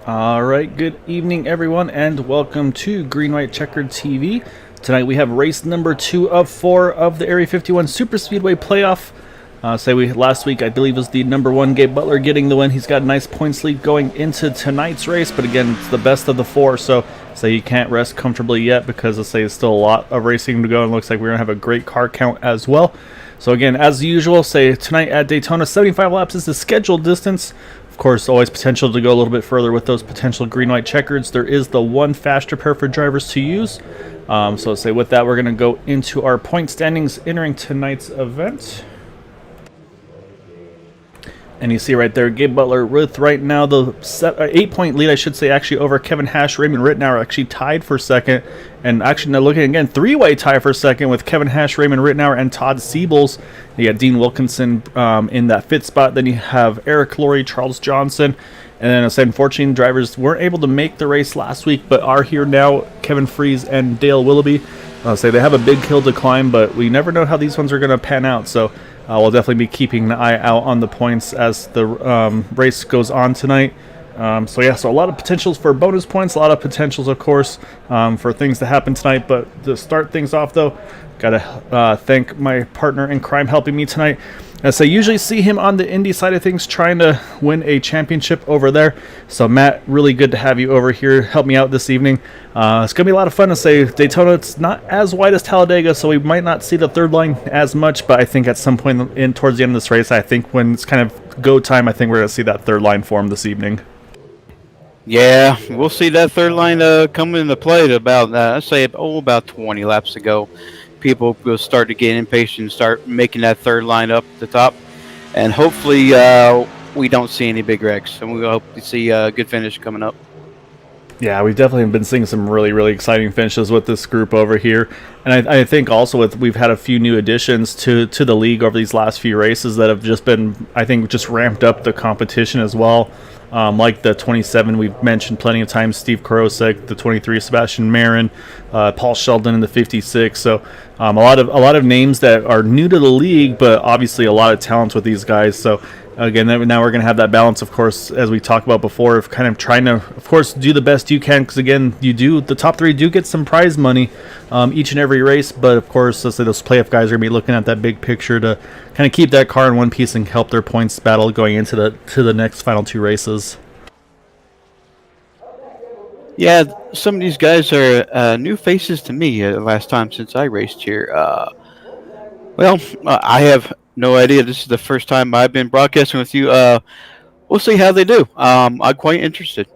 All right, good evening, everyone, and welcome to Green White Checkered TV. Tonight we have race number 2 of 4 of the Area 51 Superspeedway playoff. Last week, I believe, was the number 1 Gabe Butler getting the win. He's got a nice points lead going into tonight's race, but again, it's the best of the 4, so you can't rest comfortably yet because there's still a lot of racing to go, and looks like we're going to have a great car count as well. So again, as usual, tonight at Daytona, 75 laps is the scheduled distance. Of course, always potential to go a little bit further with those potential green-white checkers. There is the one faster pair for drivers to use. With that, we're going to go into our point standings entering tonight's event. And you see right there, Gabe Butler with right now the 8-point lead, I should say, actually over Kevin Hash. Raymond Rittenauer actually tied for second. And actually now looking again, 3-way tie for second with Kevin Hash, Raymond Rittenauer, and Todd Siebel. You got Dean Wilkinson in that 5th spot. Then you have Eric Laurie, Charles Johnson. And then, unfortunately, drivers weren't able to make the race last week, but are here now. Kevin Fries and Dale Willoughby. They have a big hill to climb, but we never know how these ones are going to pan out. So we'll definitely be keeping an eye out on the points as the race goes on tonight. So a lot of potentials for bonus points, a lot of potentials, of course, for things to happen tonight. But to start things off, though, got to thank my partner in crime helping me tonight. As I usually see him on the Indy side of things trying to win a championship over there. So, Matt, really good to have you over here. Help me out this evening. It's going to be a lot of fun to Daytona. It's not as wide as Talladega, so we might not see the third line as much. But I think at some point towards the end of this race, I think when it's kind of go time, I think we're going to see that third line form this evening. Yeah, we'll see that third line come into play at about, about 20 laps to go. People will start to get impatient and start making that third line up the top. And hopefully we don't see any big wrecks. And we hope to see a good finish coming up. Yeah, we've definitely been seeing some really, really exciting finishes with this group over here. And I think also we've had a few new additions to the league over these last few races that have just been, I think, just ramped up the competition as well. Like the 27 we've mentioned plenty of times, Steve Korosek, the 23 Sebastian Marin, Paul Sheldon in the 56. So a lot of names that are new to the league, but obviously a lot of talents with these guys. So again, now we're going to have that balance, of course, as we talked about before, of kind of trying to, of course, do the best you can. Because again, the top 3 do get some prize money each and every race, but of course, those playoff guys are going to be looking at that big picture to kind of keep that car in one piece and help their points battle going into the next final 2 races. Yeah, some of these guys are new faces to me last time since I raced here. I have no idea. This is the first time I've been broadcasting with you. We'll see how they do. I'm quite interested.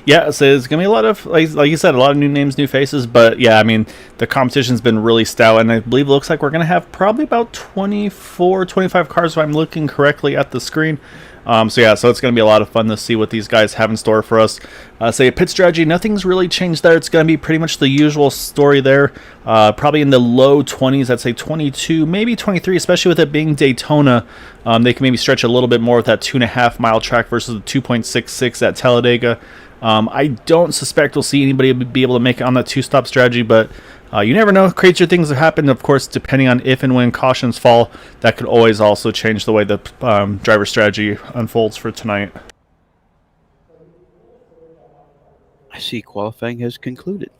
Yeah, so it's going to be a lot of, like you said, a lot of new names, new faces. But yeah, I mean, the competition's been really stout. And I believe it looks like we're going to have probably about 24, 25 cars if I'm looking correctly at the screen. So it's going to be a lot of fun to see what these guys have in store for us. Pit strategy, nothing's really changed there. It's going to be pretty much the usual story there. Probably in the low 20s, I'd say 22, maybe 23, especially with it being Daytona. They can maybe stretch a little bit more with that 2.5 mile track versus the 2.66 at Talladega. I don't suspect we'll see anybody be able to make it on that 2-stop strategy, but you never know. Crazier things have happened, of course, depending on if and when cautions fall. That could always also change the way the driver strategy unfolds for tonight. I see qualifying has concluded.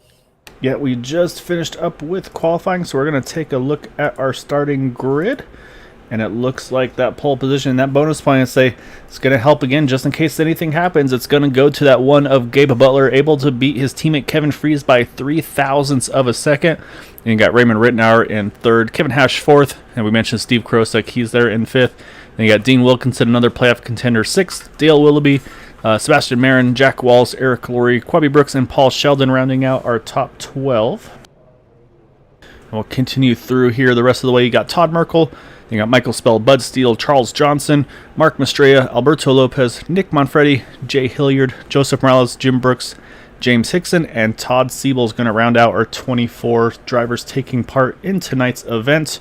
Yeah, we just finished up with qualifying, so we're going to take a look at our starting grid. And it looks like that pole position, that bonus point, it's going to help again, just in case anything happens. It's going to go to that one of Gabe Butler, able to beat his teammate Kevin Fries by 0.03 of a second. And you got Raymond Rittenauer in 3rd, Kevin Hash 4th, and we mentioned Steve Korosek, he's there in 5th. Then you got Dean Wilkinson, another playoff contender, 6th, Dale Willoughby, Sebastian Marin, Jack Walls, Eric Laurie, Quaby Brooks, and Paul Sheldon rounding out our top 12. And we'll continue through here the rest of the way. You got Todd Merkel. You got Michael Spell, Bud Steele, Charles Johnson, Mark Mastrella, Alberto Lopez, Nick Manfredi, Jay Hilliard, Joseph Morales, Jim Brooks, James Hickson, and Todd Siebel is going to round out our 24 drivers taking part in tonight's event.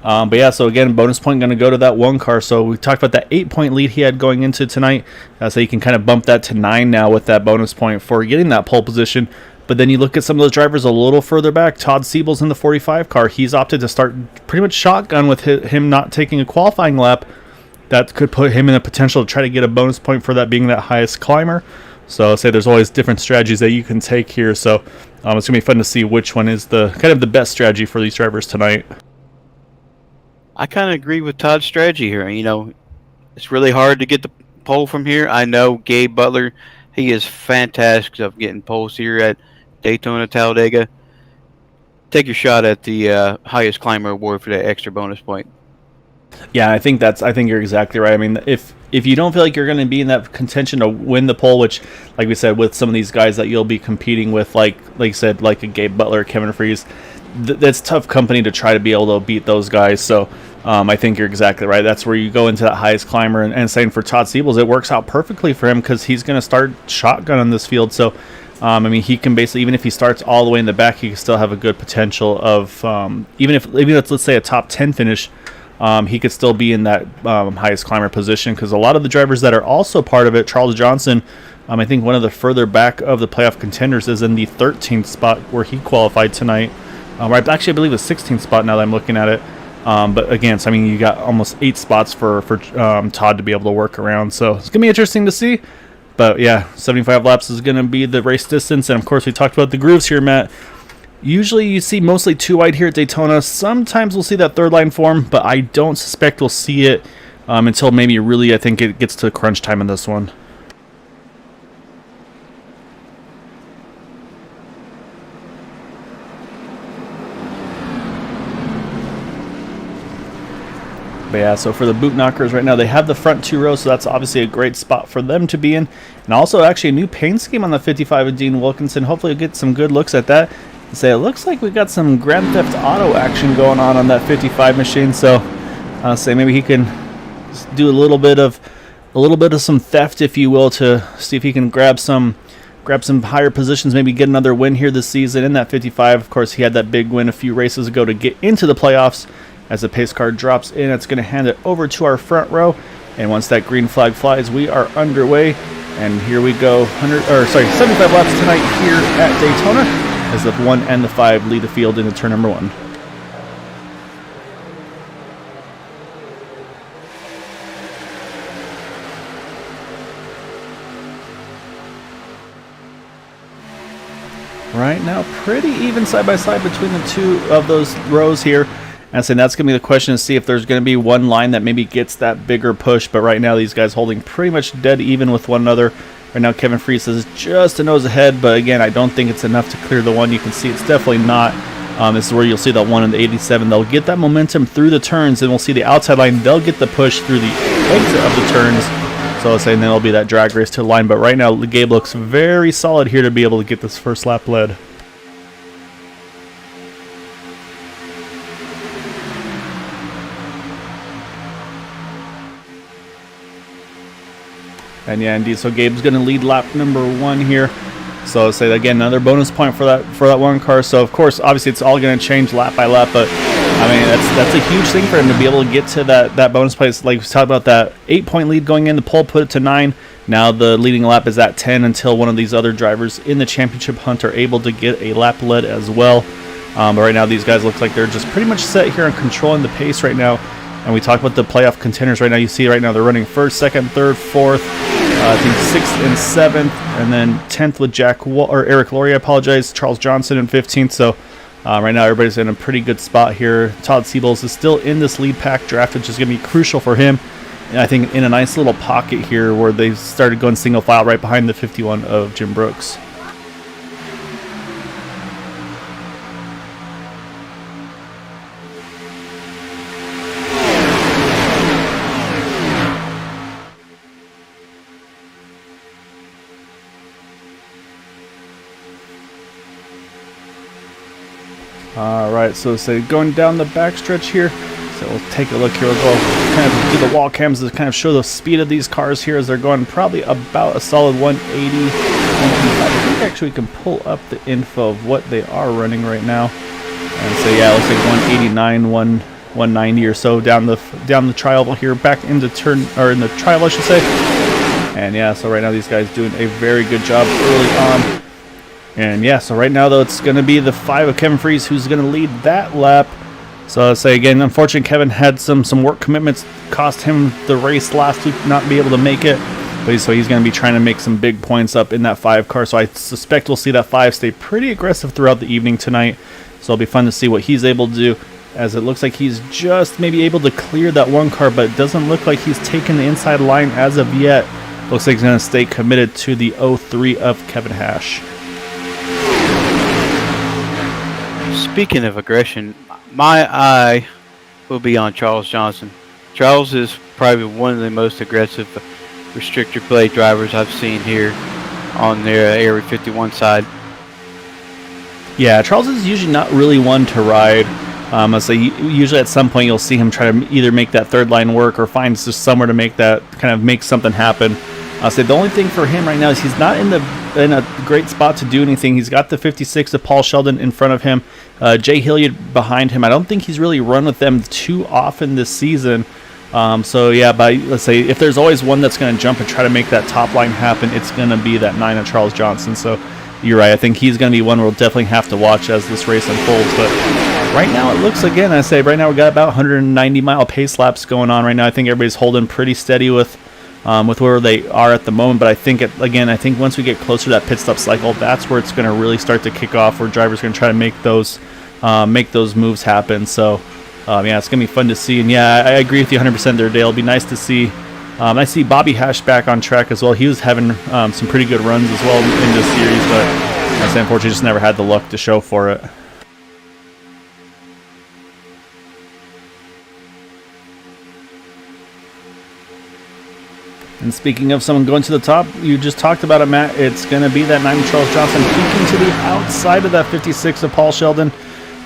So again, bonus point going to go to that one car. So we talked about that 8-point lead he had going into tonight. So you can kind of bump that to 9 now with that bonus point for getting that pole position. But then you look at some of those drivers a little further back. Todd Siebel's in the 45 car. He's opted to start pretty much shotgun with him not taking a qualifying lap. That could put him in a potential to try to get a bonus point for that being that highest climber. So I'll say there's always different strategies that you can take here. So it's going to be fun to see which one is the kind of the best strategy for these drivers tonight. I kind of agree with Todd's strategy here. You know, it's really hard to get the pole from here. I know Gabe Butler, he is fantastic of getting poles here at Daytona, Talladega. Take your shot at the highest climber award for that extra bonus point. Yeah, I think you're exactly right. I mean, if you don't feel like you're going to be in that contention to win the pole, which, like we said, with some of these guys that you'll be competing with, like you said, like a Gabe Butler, Kevin Freese, that's tough company to try to be able to beat those guys. So I think you're exactly right. That's where you go into that highest climber. And saying for Todd Siebel, it works out perfectly for him because he's going to start shotgun on this field. So I mean, he can basically, even if he starts all the way in the back, he can still have a good potential of even if let's say a top 10 finish. He could still be in that highest climber position because a lot of the drivers that are also part of it, Charles Johnson, I think one of the further back of the playoff contenders is in the 13th spot where he qualified tonight. Actually, I believe the 16th spot now that I'm looking at it. But again, so I mean, you got almost 8 spots for Todd to be able to work around. So it's going to be interesting to see. But yeah, 75 laps is going to be the race distance. And of course, we talked about the grooves here, Matt. Usually you see mostly 2 wide here at Daytona. Sometimes we'll see that third line form, but I don't suspect we'll see it until maybe really, I think it gets to crunch time in this one. But yeah, so for the boot knockers right now, they have the front 2 rows, so that's obviously a great spot for them to be in. And also actually a new paint scheme on the 55 of Dean Wilkinson. Hopefully we'll get some good looks at that. Say it looks like we got some Grand Theft Auto action going on that 55 machine. So I'll say maybe he can do a little bit of some theft, if you will, to see if he can grab some higher positions, maybe get another win here this season in that 55. Of course, he had that big win a few races ago to get into the playoffs. As the pace car drops in, it's going to hand it over to our front row. And once that green flag flies, we are underway. And here we go, 75 laps tonight here at Daytona, as the 1 and the 5 lead the field into turn number 1. Right now, pretty even side by side between the 2 of those rows here. And so that's going to be the question, to see if there's going to be one line that maybe gets that bigger push. But right now, these guys holding pretty much dead even with one another. Right now, Kevin Freese is just a nose ahead. But again, I don't think it's enough to clear the 1. You can see it's definitely not. This is where you'll see that 1 in the 87. They'll get that momentum through the turns. And we'll see the outside line. They'll get the push through the exit of the turns. So I was saying that'll be that drag race to the line. But right now, Gabe looks very solid here to be able to get this first lap led. And yeah, indeed. So Gabe's going to lead lap number 1 here. So I'll say again, another bonus point for that one car. So of course, obviously, it's all going to change lap by lap. But I mean, that's a huge thing for him to be able to get to that bonus place. Like we talked about, that 8-point lead going in, the pole put it to 9. Now the leading lap is at 10 until one of these other drivers in the championship hunt are able to get a lap led as well. But right now, these guys look like they're just pretty much set here and controlling the pace right now. And we talked about the playoff contenders right now. You see right now they're running 1st, 2nd, 3rd, 4th. I think 6th and 7th, and then 10th with Eric Laurie, I apologize, Charles Johnson in 15th. So right now everybody's in a pretty good spot here. Todd Siebel is still in this lead pack draft, which is going to be crucial for him. And I think in a nice little pocket here where they started going single file right behind the 51 of Jim Brooks. Alright, so say going down the backstretch here. So we'll take a look here. We'll go kind of do the wall cams to kind of show the speed of these cars here as they're going probably about a solid 180, 185. I think actually we can pull up the info of what they are running right now. And so yeah, it looks like 189, 190 or so down the tri-oval here, back into turn, or in the tri-oval I should say. And yeah, so right now these guys doing a very good job early on. And yeah, so right now, though, it's going to be the 5 of Kevin Freese who's going to lead that lap. So I'll say again, unfortunately, Kevin had some work commitments, cost him the race last week, not be able to make it. But so he's going to be trying to make some big points up in that 5 car. So I suspect we'll see that 5 stay pretty aggressive throughout the evening tonight. So it'll be fun to see what he's able to do, as it looks like he's just maybe able to clear that 1 car, but it doesn't look like he's taken the inside line as of yet. Looks like he's going to stay committed to the 03 of Kevin Hash. Speaking of aggression, my eye will be on Charles Johnson. Charles is probably one of the most aggressive restrictor plate drivers I've seen here on their Area 51 side. Yeah, Charles is usually not really one to ride. I'd say usually at some point you'll see him try to either make that 3rd line work or find just somewhere to make that kind of make something happen. I'll say the only thing for him right now is he's not in a great spot to do anything. He's got the 56 of Paul Sheldon in front of him, Jay Hilliard behind him. I don't think he's really run with them too often this season. So yeah, let's say if there's always one that's going to jump and try to make that top line happen, it's going to be that 9 of Charles Johnson. So you're right. I think he's going to be one we'll definitely have to watch as this race unfolds. But right now it looks, again, I say right now we got about 190-mile pace laps going on right now. I think everybody's holding pretty steady with where they are at the moment. But I think, I think once we get closer to that pit stop cycle, that's where it's going to really start to kick off, where drivers are going to try to make those moves happen. So yeah, it's going to be fun to see. And yeah, I agree with you 100% there, Dale. It'll be nice to see. I see Bobby Hash back on track as well. He was having some pretty good runs as well in this series, but I say unfortunately just never had the luck to show for it. And speaking of someone going to the top, you just talked about it, Matt. It's going to be that 9 Charles Johnson peeking to the outside of that 56 of Paul Sheldon.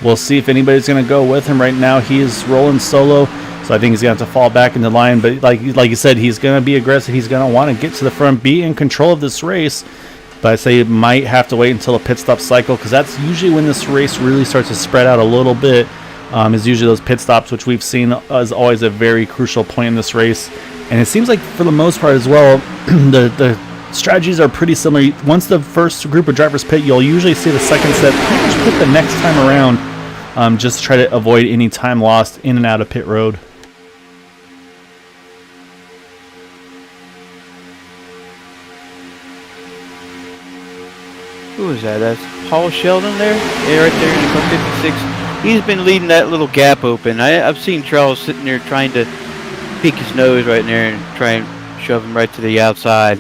We'll see if anybody's going to go with him right now. He is rolling solo, so I think he's going to have to fall back into line. But like you said, he's going to be aggressive. He's going to want to get to the front, be in control of this race. But I say you might have to wait until the pit stop cycle, because that's usually when this race really starts to spread out a little bit, is usually those pit stops, which we've seen as always a very crucial point in this race. And it seems like for the most part as well, the strategies are pretty similar. Once the first group of drivers pit, you'll usually see the second set pretty much pit the next time around, just to try to avoid any time lost in and out of pit road. Who is that? That's Paul Sheldon there? Yeah, right there in the car 56. He's been leaving that little gap open. I've seen Charles sitting there trying to peek his nose right in there and try and shove him right to the outside.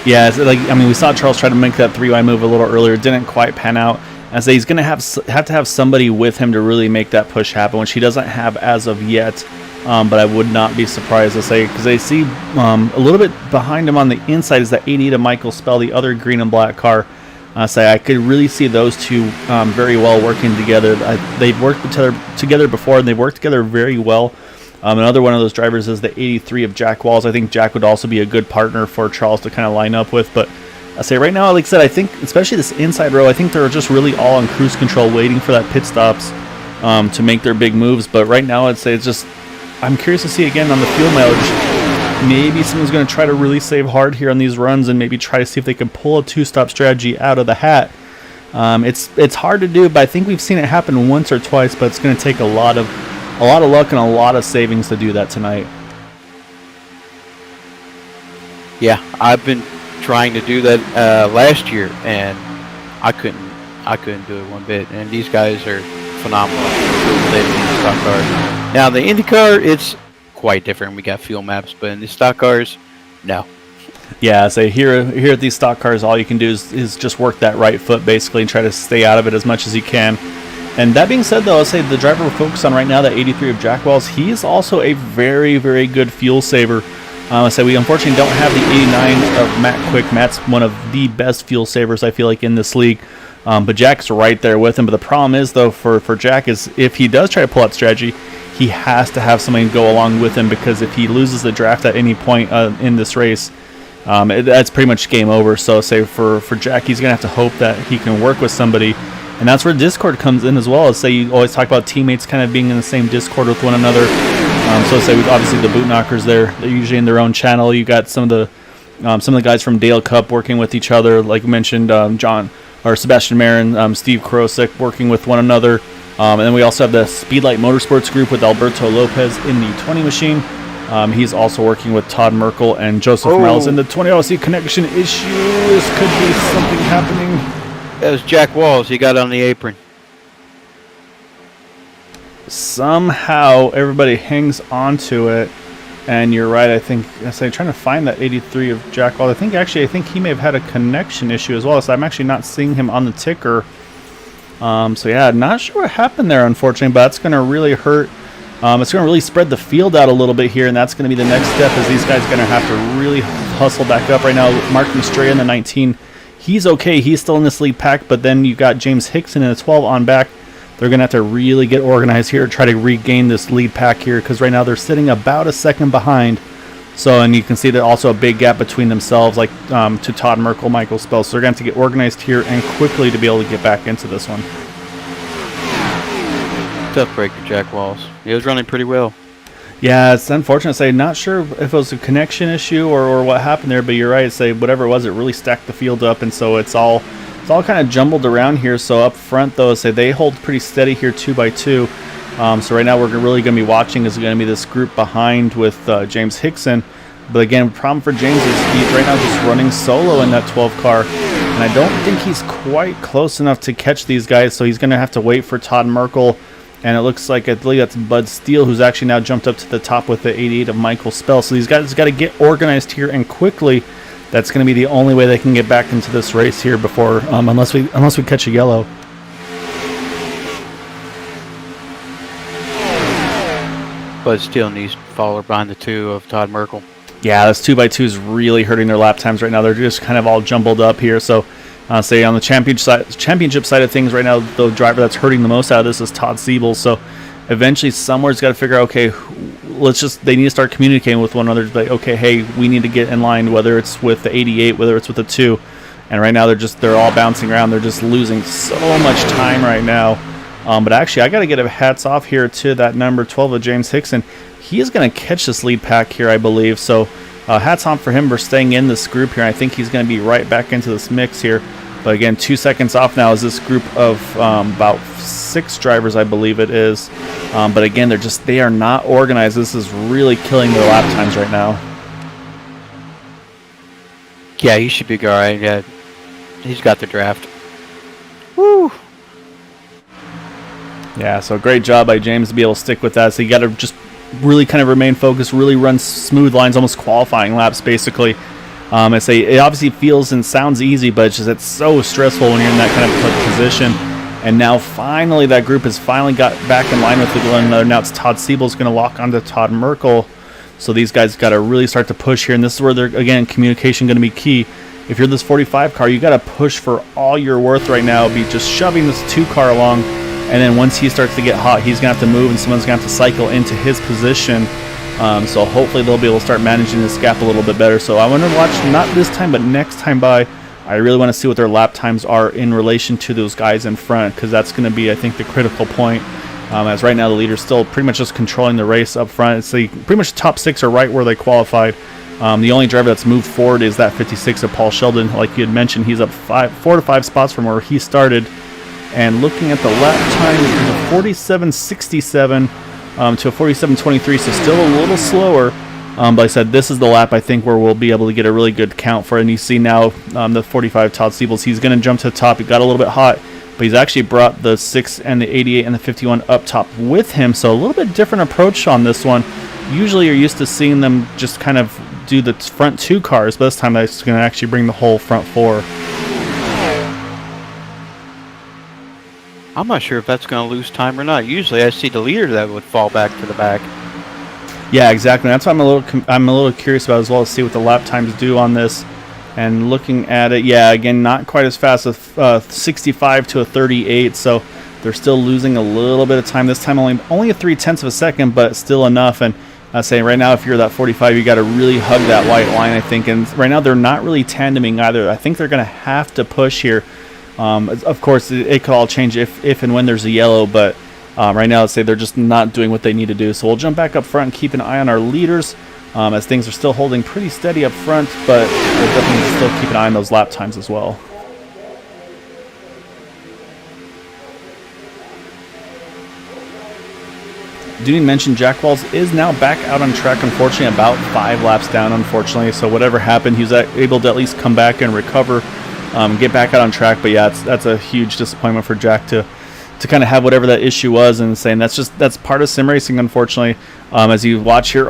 Yeah, it's like, I mean, we saw Charles try to make that 3-wide move a little earlier. It didn't quite pan out. I say he's going to have to have somebody with him to really make that push happen, which he doesn't have as of yet. But I would not be surprised to say, because I see a little bit behind him on the inside is that 80 to Michael Spell, the other green and black car. I could really see those two very well working together. They've worked together before, and they've worked together very well. Another one of those drivers is the 83 of Jack Walls. I think Jack would also be a good partner for Charles to kind of line up with. But I say right now, like I said, I think especially this inside row, I think they're just really all on cruise control, waiting for that pit stops to make their big moves. But right now, I'd say it's just, I'm curious to see again on the fuel mileage. Maybe someone's going to try to really save hard here on these runs and maybe try to see if they can pull a 2-stop strategy out of the hat. It's hard to do, but I think we've seen it happen once or twice. But it's going to take a lot of luck and a lot of savings to do that tonight. Yeah, I've been trying to do that last year, and I couldn't do it one bit. And these guys are phenomenal. Stock cars. Now the IndyCar, it's quite different. We got fuel maps, but in the stock cars, no. Yeah, so here at these stock cars, all you can do is just work that right foot basically and try to stay out of it as much as you can. And that being said, though, I'll say the driver we're focused on right now, that 83 of Jack Wells, he is also a very, very good fuel saver. I'll say we unfortunately don't have the 89 of Matt Quick. Matt's one of the best fuel savers, I feel like, in this league. But Jack's right there with him. But the problem is, though, for Jack is if he does try to pull out strategy, he has to have somebody go along with him, because if he loses the draft at any point in this race, that's pretty much game over. So say for Jack, he's going to have to hope that he can work with somebody. And that's where Discord comes in as well. Say you always talk about teammates kind of being in the same Discord with one another. So say obviously the boot knockers they're usually in their own channel. You got some of the guys from Dale Cup working with each other, like you mentioned, Sebastian Marin, Steve Krosik working with one another. And then we also have the Speedlight Motorsports group with Alberto Lopez in the 20 machine. He's also working with Todd Merkel and Joseph Morales in the 20. Oh, see, connection issues. Could be something happening. That was Jack Walls. He got on the apron. Somehow everybody hangs onto it, and you're right. I think I'm trying to find that 83 of Jack Walls. I think he may have had a connection issue as well. So I'm actually not seeing him on the ticker. So yeah, not sure what happened there, unfortunately, but that's going to really hurt. It's going to really spread the field out a little bit here, and that's going to be the next step, as these guys are going to have to really hustle back up right now. Mark Estrella in the 19. He's okay. He's still in this lead pack, but then you've got James Hickson in the 12 on back. They're going to have to really get organized here, try to regain this lead pack here, because right now they're sitting about a second behind. So, and you can see that also a big gap between themselves, like to Todd Merkel, Michael Spell. So they're going to have to get organized here and quickly to be able to get back into this one. Tough breaker, Jack Walls. He was running pretty well. Yeah, it's unfortunate. Say, not sure if it was a connection issue or what happened there, but you're right. Say whatever it was, it really stacked the field up, and so it's all kind of jumbled around here. So up front, though, say they hold pretty steady here, 2 by 2. So right now we're really going to be watching is going to be this group behind with James Hickson. But again, problem for James is he's right now just running solo in that 12 car, and I don't think he's quite close enough to catch these guys. So he's going to have to wait for Todd Merkel. And it looks like, I believe that's Bud Steele, who's actually now jumped up to the top with the 88 of Michael Spell. So these guys got to get organized here and quickly. That's going to be the only way they can get back into this race here before, unless we catch a yellow. Bud Steele needs to follow behind the 2 of Todd Merkel. Yeah, this 2 by 2 is really hurting their lap times right now. They're just kind of all jumbled up here. So say on the championship side of things right now, the driver that's hurting the most out of this is Todd Siebel. So eventually somewhere's got to figure out, okay, they need to start communicating with one another. Like, okay, hey, we need to get in line, whether it's with the 88, whether it's with the 2. And right now they're all bouncing around. They're just losing so much time right now. But actually, I got to get a hats off here to that number 12 of James Hickson. He is going to catch this lead pack here, I believe. So hats off for him for staying in this group here. I think he's going to be right back into this mix here. But again, 2 seconds off now is this group of about 6 drivers, I believe it is. But again, they are not organized. This is really killing their lap times right now. Yeah, he should be all right. Yeah, he's got the draft. Woo! Yeah, so great job by James to be able to stick with that. So you got to just really kind of remain focused, really run smooth lines, almost qualifying laps, basically. I say it obviously feels and sounds easy, but it's so stressful when you're in that kind of position. And now finally that group has finally got back in line with the one another. Now it's Todd Siebel's going to lock onto Todd Merkel. So these guys got to really start to push here. And this is where, again, communication going to be key. If you're this 45 car, you got to push for all your worth right now. Be just shoving this 2 car along. And then once he starts to get hot, he's going to have to move and someone's going to have to cycle into his position. So hopefully they'll be able to start managing this gap a little bit better. So I want to watch, not this time, but next time by. I really want to see what their lap times are in relation to those guys in front, because that's going to be, I think, the critical point. As right now the leader's still pretty much just controlling the race up front. So pretty much the top 6 are right where they qualified. The only driver that's moved forward is that 56 of Paul Sheldon. Like you had mentioned, he's up 4 to 5 spots from where he started. And looking at the lap time, 47.67 to a 47.23, so still a little slower. But I said this is the lap I think where we'll be able to get a really good count for it. And you see now the 45 Todd Siebel, he's going to jump to the top. He got a little bit hot, but he's actually brought the 6 and the 88 and the 51 up top with him. So a little bit different approach on this one. Usually you're used to seeing them just kind of do the front 2 cars, but this time they're going to actually bring the whole front 4. I'm not sure if that's going to lose time or not. Usually I see the leader that would fall back to the back. Yeah, exactly. That's why I'm a little curious about as well, to see what the lap times do on this. And looking at it, yeah, again, not quite as fast as 65 to a 38, so they're still losing a little bit of time. This time only a 0.3 of a second, but still enough. And I say right now, if you're that 45, you got to really hug that white line, I think. And right now they're not really tandeming either. I think they're going to have to push here. Of course, it could all change if and when there's a yellow, but right now, let's say they're just not doing what they need to do. So we'll jump back up front and keep an eye on our leaders as things are still holding pretty steady up front, but we'll definitely still keep an eye on those lap times as well. Do need to mention Jack Walls is now back out on track, unfortunately, about 5 laps down, unfortunately. So whatever happened, he was able to at least come back and recover, get back out on track. But yeah, that's a huge disappointment for Jack to kind of have whatever that issue was, and saying that's part of sim racing, unfortunately. As you watch here,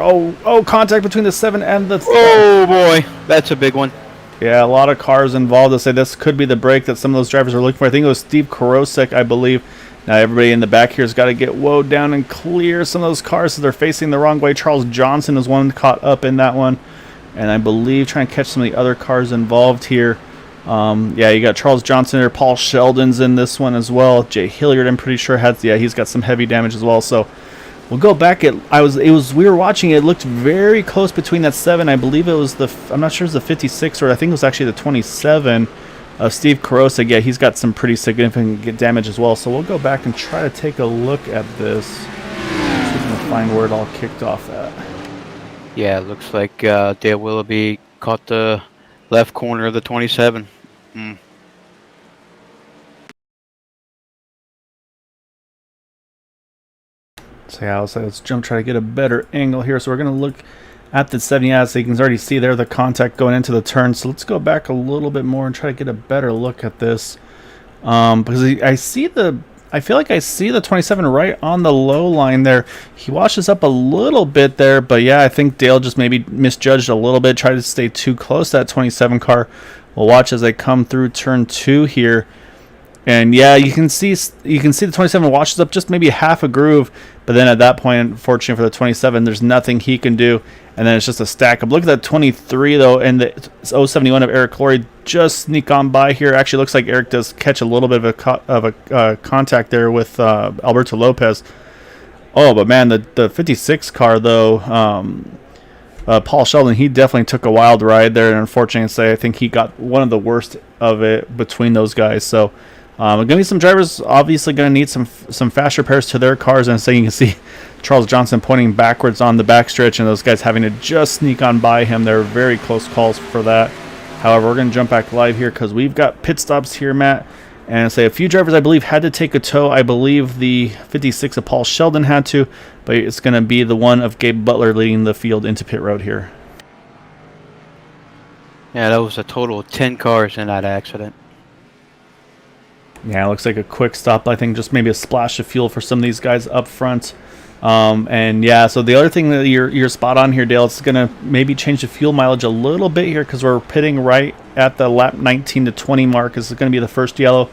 contact between the 7 and the... Oh boy, that's a big one. Yeah, a lot of cars involved. They say this could be the break that some of those drivers are looking for. I think it was Steve Korosek, I believe. Now everybody in the back here has got to get woed down and clear some of those cars so they're facing the wrong way. Charles Johnson is one caught up in that one. And I believe trying to catch some of the other cars involved here. Yeah, you got Charles Johnson there. Paul Sheldon's in this one as well. Jay Hilliard, I'm pretty sure, he's got some heavy damage as well. So we'll go back. We were watching it. It looked very close between that 7. I believe it was I'm not sure it was the 56, or I think it was actually the 27 of Steve Korosek. Yeah, he's got some pretty significant damage as well. So we'll go back and try to take a look at this. See if we can find where it all kicked off at. Yeah, it looks like Dale Willoughby caught the left corner of the 27. So yeah, let's try to get a better angle here. So we're going to look at the 7. Yeah, so you can already see there the contact going into the turn. So let's go back a little bit more and try to get a better look at this. Because I feel like I see the 27 right on the low line there. He washes up a little bit there, but yeah, I think Dale just maybe misjudged a little bit, tried to stay too close to that 27 car. We'll watch as they come through turn 2 here. And yeah, you can see the 27 washes up just maybe half a groove, but then at that point, unfortunately for the 27, there's nothing he can do, and then it's just a stack up. Look at that 23 though, and the 071 of Eric Laurie just sneak on by here. Actually, looks like Eric does catch a little bit of a contact there with Alberto Lopez. Oh, but man, the 56 car though, Paul Sheldon, he definitely took a wild ride there, and unfortunately, I think he got one of the worst of it between those guys. So. Going to be some drivers obviously going to need some fast repairs to their cars, and so you can see Charles Johnson pointing backwards on the backstretch, and those guys having to just sneak on by him. They're very close calls for that. However, we're going to jump back live here because we've got pit stops here, Matt, and say a few drivers I believe had to take a tow. I believe the 56 of Paul Sheldon had to, but it's going to be the one of Gabe Butler leading the field into pit road here. Yeah, that was a total of 10 cars in that accident. Yeah, it looks like a quick stop. I think just maybe a splash of fuel for some of these guys up front. And yeah, so the other thing that you're spot on here, Dale, it's going to maybe change the fuel mileage a little bit here because we're pitting right at the lap 19 to 20 mark. This is going to be the first yellow.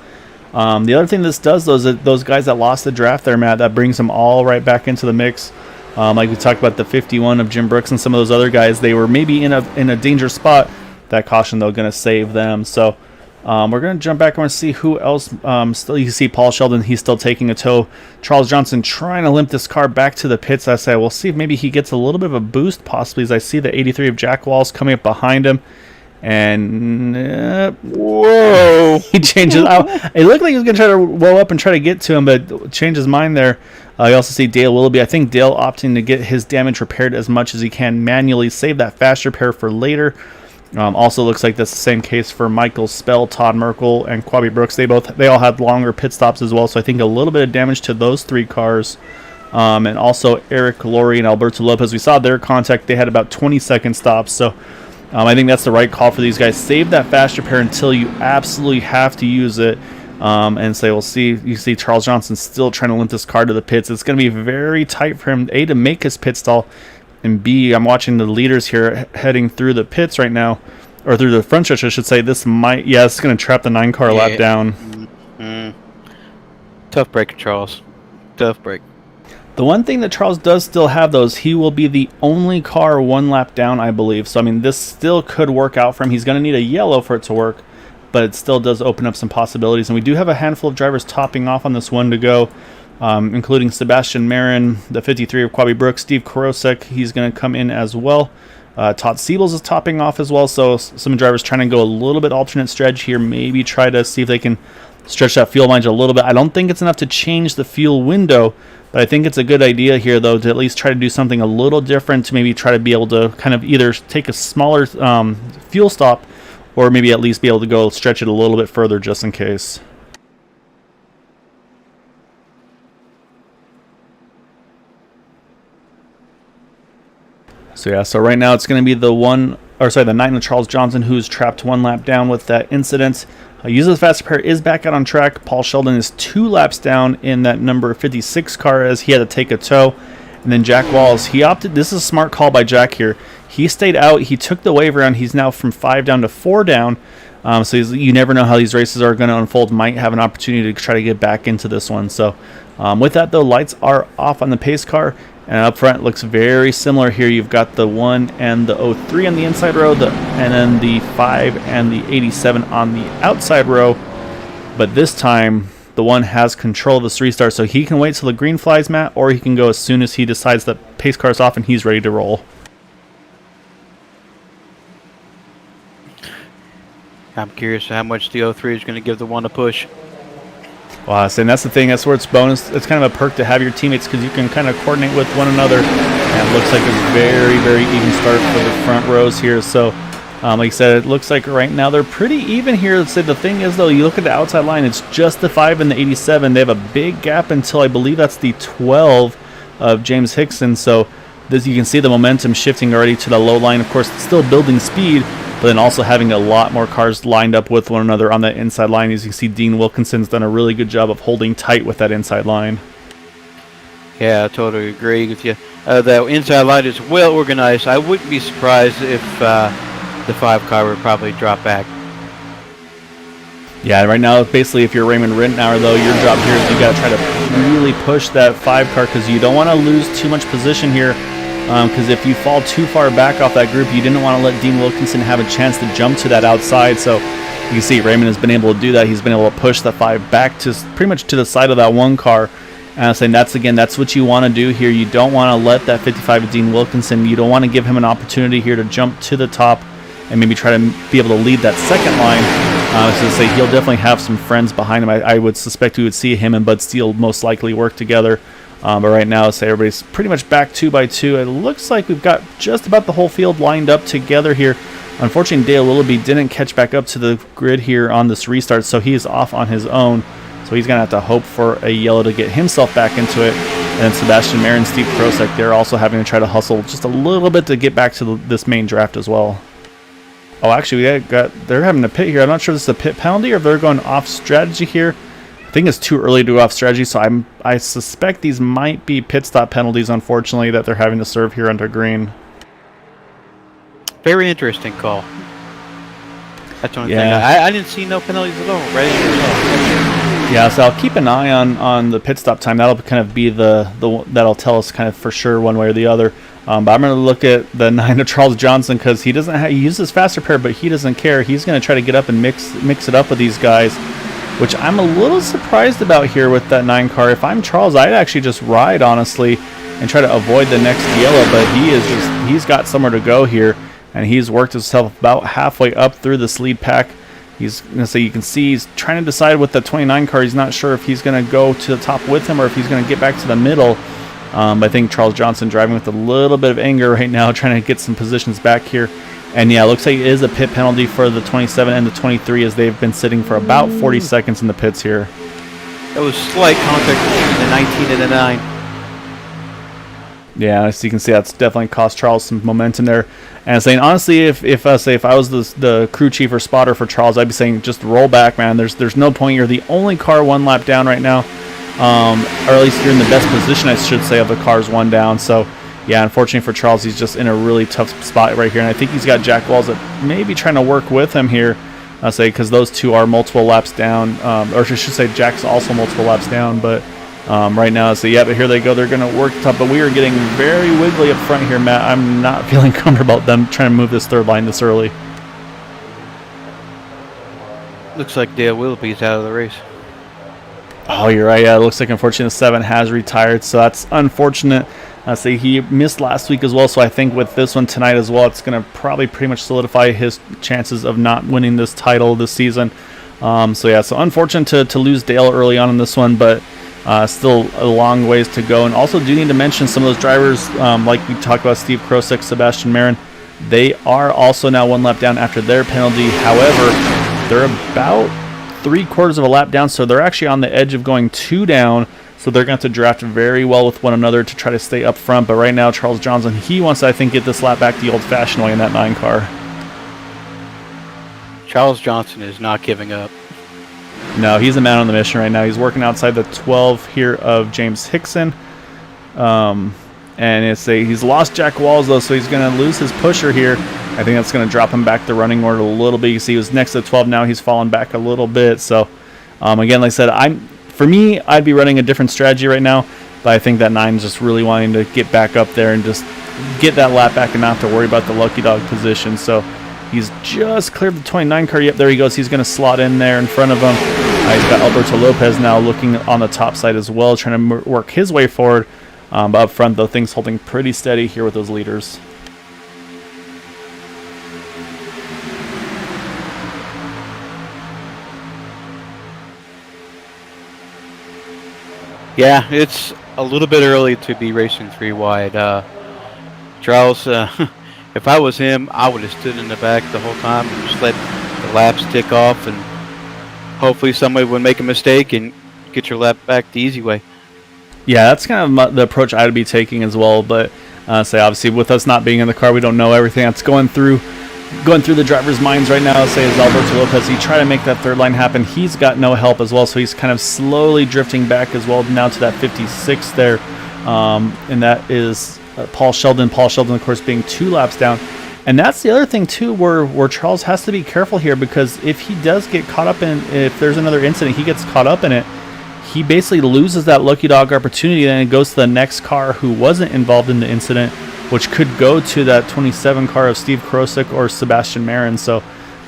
The other thing this does, though, is that those guys that lost the draft there, Matt, that brings them all right back into the mix. Like we talked about the 51 of Jim Brooks and some of those other guys, they were maybe in a dangerous spot. That caution, though, going to save them. So we're going to jump back and see who else. Still, you can see Paul Sheldon. He's still taking a tow. Charles Johnson trying to limp this car back to the pits. I say we'll see if maybe he gets a little bit of a boost, possibly, as I see the 83 of Jack Walls coming up behind him. And whoa, he changes out. It looked like he was going to try to roll up and try to get to him, but changed his mind there. You also see Dale Willoughby. I think Dale opting to get his damage repaired as much as he can manually, save that fast repair for later. Also looks like that's the same case for Michael Spell, Todd Merkel, and Quabi Brooks. They all had longer pit stops as well, so I think a little bit of damage to those 3 cars. And also Eric Laurie and Alberto Lopez. We saw their contact. They had about 20-second stops, so I think that's the right call for these guys. Save that fast repair until you absolutely have to use it. And say, we'll see. You see Charles Johnson still trying to limp this car to the pits. It's going to be very tight for him, A, to make his pit stall, and B, I'm watching the leaders here heading through the pits right now, or through the front stretch, I should say. This might, yeah, it's going to trap the 9-car lap down. Tough break, Charles. Tough break. The one thing that Charles does still have, though, is he will be the only car 1 lap down, I believe. So, I mean, this still could work out for him. He's going to need a yellow for it to work, but it still does open up some possibilities. And we do have a handful of drivers topping off on this one to go. Including Sebastian Marin, the 53 of Quabi Brooks, Steve Korosek, he's going to come in as well. Todd Siebel is topping off as well, so some drivers trying to go a little bit alternate stretch here, maybe try to see if they can stretch that fuel mileage a little bit. I don't think it's enough to change the fuel window, but I think it's a good idea here, though, to at least try to do something a little different, to maybe try to be able to kind of either take a smaller fuel stop, or maybe at least be able to go stretch it a little bit further just in case. So yeah, so right now it's going to be the 9 of Charles Johnson, who's trapped 1 lap down with that incident. Uses Faster Pair is back out on track. Paul Sheldon is 2 laps down in that number 56 car as he had to take a tow. And then Jack Walls, he opted, this is a smart call by Jack here. He stayed out, he took the wave around, he's now from 5 down to 4 down. So you never know how these races are going to unfold. Might have an opportunity to try to get back into this one. So with that though, lights are off on the pace car. And up front looks very similar here. You've got the 1 and the 03 on the inside row, and then the 5 and the 87 on the outside row. But this time, the 1 has control of this restart, so he can wait till the green flies, Matt, or he can go as soon as he decides that pace car is off and he's ready to roll. I'm curious how much the 03 is going to give the 1 a push. Well, and that's the thing. That's where it's bonus. It's kind of a perk to have your teammates because you can kind of coordinate with one another. And it looks like a very, very even start for the front rows here. So, like I said, it looks like right now they're pretty even here. Let's say the thing is, though, you look at the outside line, it's just the 5 and the 87. They have a big gap until I believe that's the 12 of James Hickson. So, this you can see the momentum shifting already to the low line. Of course, it's still building speed, but then also having a lot more cars lined up with one another on that inside line. As you can see, Dean Wilkinson's done a really good job of holding tight with that inside line. Yeah, I totally agree with you. The inside line is well organized. I wouldn't be surprised if the 5 car would probably drop back. Yeah, right now, basically, if you're Raymond Rittenauer, though, your job here is you got to try to really push that 5 car because you don't want to lose too much position here. Because if you fall too far back off that group, you didn't want to let Dean Wilkinson have a chance to jump to that outside. So you can see Raymond has been able to do that. He's been able to push the 5 back to pretty much to the side of that 1 car. And I'm saying that's what you want to do here. You don't want to let that 55 of Dean Wilkinson, you don't want to give him an opportunity here to jump to the top and maybe try to be able to lead that second line. So to say he'll definitely have some friends behind him. I would suspect we would see him and Bud Steele most likely work together. But right now, say everybody's pretty much back 2 by 2. It looks like we've got just about the whole field lined up together here. Unfortunately, Dale Willoughby didn't catch back up to the grid here on this restart, so he is off on his own. So he's going to have to hope for a yellow to get himself back into it. And then Sebastian Mayer and Steve Krosek, they're also having to try to hustle just a little bit to get back to this main draft as well. Oh, actually, they're having a pit here. I'm not sure if this is a pit penalty or if they're going off strategy here. I think it's too early to go off strategy, so I suspect these might be pit stop penalties, unfortunately, that they're having to serve here under green. Very interesting call. That's one thing. I didn't see no penalties at all. Right? Yeah, so I'll keep an eye on the pit stop time. That'll kind of be that'll tell us kind of for sure one way or the other. But I'm going to look at the 9 of Charles Johnson because he uses faster pair, but he doesn't care. He's going to try to get up and mix it up with these guys, which I'm a little surprised about here with that 9 car. If I'm Charles, I'd actually just ride, honestly, and try to avoid the next yellow, but he's got somewhere to go here, and he's worked himself about halfway up through this lead pack. He's going to say, you can see he's trying to decide with the 29 car. He's not sure if he's going to go to the top with him or if he's going to get back to the middle. I think Charles Johnson driving with a little bit of anger right now, trying to get some positions back here. And yeah, it looks like it is a pit penalty for the 27 and the 23 as they've been sitting for about 40 seconds in the pits here. It was slight contact between the 19 and the 9. Yeah, as you can see, that's definitely cost Charles some momentum there. And saying, honestly, if I was the crew chief or spotter for Charles, I'd be saying just roll back, man. There's no point. You're the only car 1 lap down right now, or at least you're in the best position, I should say, of the cars 1 down. So yeah, unfortunately for Charles, he's just in a really tough spot right here. And I think he's got Jack Walls that may be trying to work with him here, I'll say, because those 2 are multiple laps down. Or I should say Jack's also multiple laps down. But right now, so yeah, but here they go. They're going to work tough. But we are getting very wiggly up front here, Matt. I'm not feeling comfortable about them trying to move this 3rd line this early. Looks like Dale Willoughby's out of the race. Oh, you're right. Yeah, it looks like, unfortunately, the 7 has retired. So that's unfortunate. Say he missed last week as well, so I think with this one tonight as well, it's going to probably pretty much solidify his chances of not winning this title this season. So yeah, so unfortunate to lose Dale early on in this one, but still a long ways to go. And also do need to mention some of those drivers, like we talked about, Steve Krosek, Sebastian Marin. They are also now 1 lap down after their penalty. However, they're about 3/4 of a lap down, so they're actually on the edge of going 2 down. So they're going to draft very well with one another to try to stay up front. But right now, Charles Johnson, he wants to, I think, get this lap back the old-fashioned way in that 9 car. Charles Johnson is not giving up. No, he's a man on the mission right now. He's working outside the 12 here of James Hickson. And he's lost Jack Walls, though, so he's going to lose his pusher here. I think that's going to drop him back the running order a little bit. You see he was next to 12 now. He's fallen back a little bit. So, again, like I said, for me, I'd be running a different strategy right now. But I think that 9 is just really wanting to get back up there and just get that lap back and not have to worry about the lucky dog position. So he's just cleared the 29 car. Yep, there he goes. He's going to slot in there in front of him. He's got Alberto Lopez now looking on the top side as well, trying to work his way forward. But up front, though, things holding pretty steady here with those leaders. Yeah, it's a little bit early to be racing 3 wide. Charles, if I was him, I would have stood in the back the whole time and just let the laps tick off, and hopefully somebody would make a mistake and get your lap back the easy way. Yeah, that's kind of the approach I'd be taking as well. But say obviously with us not being in the car, we don't know everything that's going through the drivers' minds right now. Say as Alberto Lopez, he tried to make that third line happen. He's got no help as well, so he's kind of slowly drifting back as well now to that 56 there, and that is Paul Sheldon. Paul Sheldon, of course, being 2 laps down. And that's the other thing too, where Charles has to be careful here, because if he does get caught up if there's another incident, he gets caught up in it. He basically loses that lucky dog opportunity, and it goes to the next car who wasn't involved in the incident, which could go to that 27 car of Steve Krosick or Sebastian Marin. So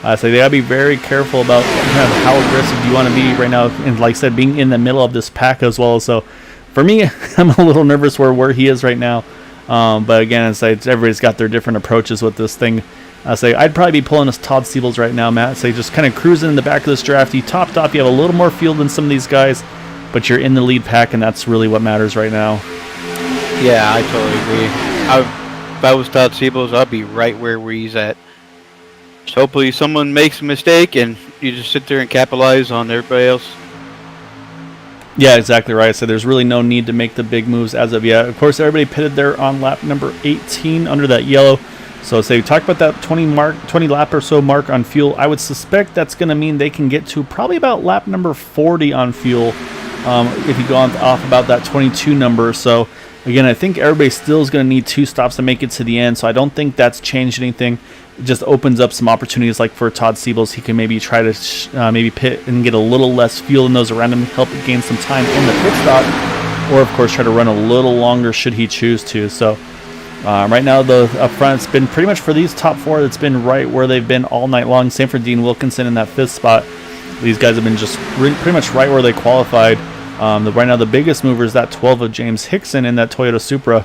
they gotta be very careful about kind of how aggressive you want to be right now, and like I said, being in the middle of this pack as well. So for me, I'm a little nervous where he is right now. But again, everybody's got their different approaches with this thing. I'd probably be pulling us Todd Siebel's right now, Matt. Just kind of cruising in the back of this draft. You topped off, you have a little more field than some of these guys, but you're in the lead pack, and that's really what matters right now. Yeah, I totally agree. If I was Todd Siebel's, I'd be right where he's at. So hopefully someone makes a mistake and you just sit there and capitalize on everybody else. Yeah, exactly right. So there's really no need to make the big moves as of yet. Of course, everybody pitted there on lap number 18 under that yellow. So we talked about that 20 lap or so mark on fuel. I would suspect that's going to mean they can get to probably about lap number 40 on fuel if you go off about that 22 number. So again, I think everybody still is going to need 2 stops to make it to the end. So I don't think that's changed anything. It just opens up some opportunities, like for Todd Siebel's, he can maybe try to maybe pit and get a little less fuel in those around him, help gain some time in the pit stop, or of course try to run a little longer should he choose to. So right now, up front, it's been pretty much for these top 4, it's been right where they've been all night long. Same for Dean Wilkinson in that 5th spot. These guys have been just pretty much right where they qualified. Right now, the biggest mover is that 12 of James Hickson in that Toyota Supra.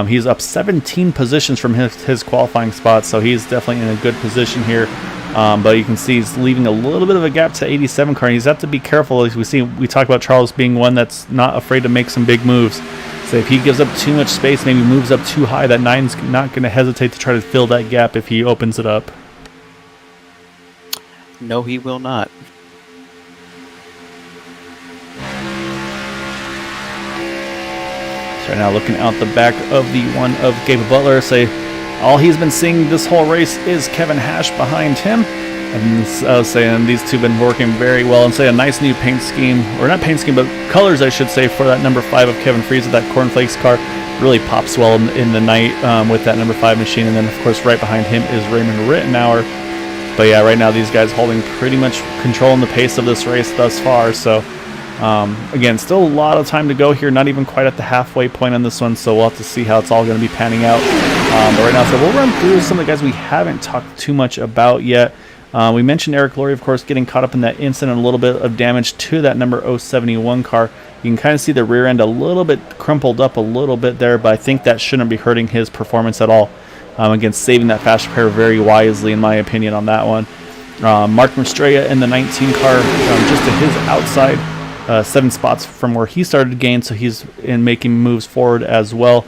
He's up 17 positions from his qualifying spot, so he's definitely in a good position here. But you can see he's leaving a little bit of a gap to 87 car. He's got to be careful. As we talk about Charles being one that's not afraid to make some big moves. So if he gives up too much space, maybe moves up too high, that 9's not going to hesitate to try to fill that gap if he opens it up. No, he will not. So right now looking out the back of the one of Gabe Butler, all he's been seeing this whole race is Kevin Hash behind him. And these two have been working very well, and a nice new paint scheme, or not paint scheme, but colors I should say, for that number 5 of Kevin Freeze with that Cornflakes car. Really pops well in the night with that number 5 machine. And then of course right behind him is Raymond Rittenauer. But yeah, right now these guys holding pretty much controlling the pace of this race thus far. So again, still a lot of time to go here, not even quite at the halfway point on this one, so we'll have to see how it's all going to be panning out. But right now, we'll run through some of the guys we haven't talked too much about yet. We mentioned Eric Laurie, of course, getting caught up in that incident, a little bit of damage to that number 071 car. You can kind of see the rear end a little bit crumpled up a little bit there, but I think that shouldn't be hurting his performance at all. Again, saving that fast repair very wisely, in my opinion, on that one. Mark Mastrella in the 19 car, just to his outside. 7 spots from where he started to gain, so he's in making moves forward as well.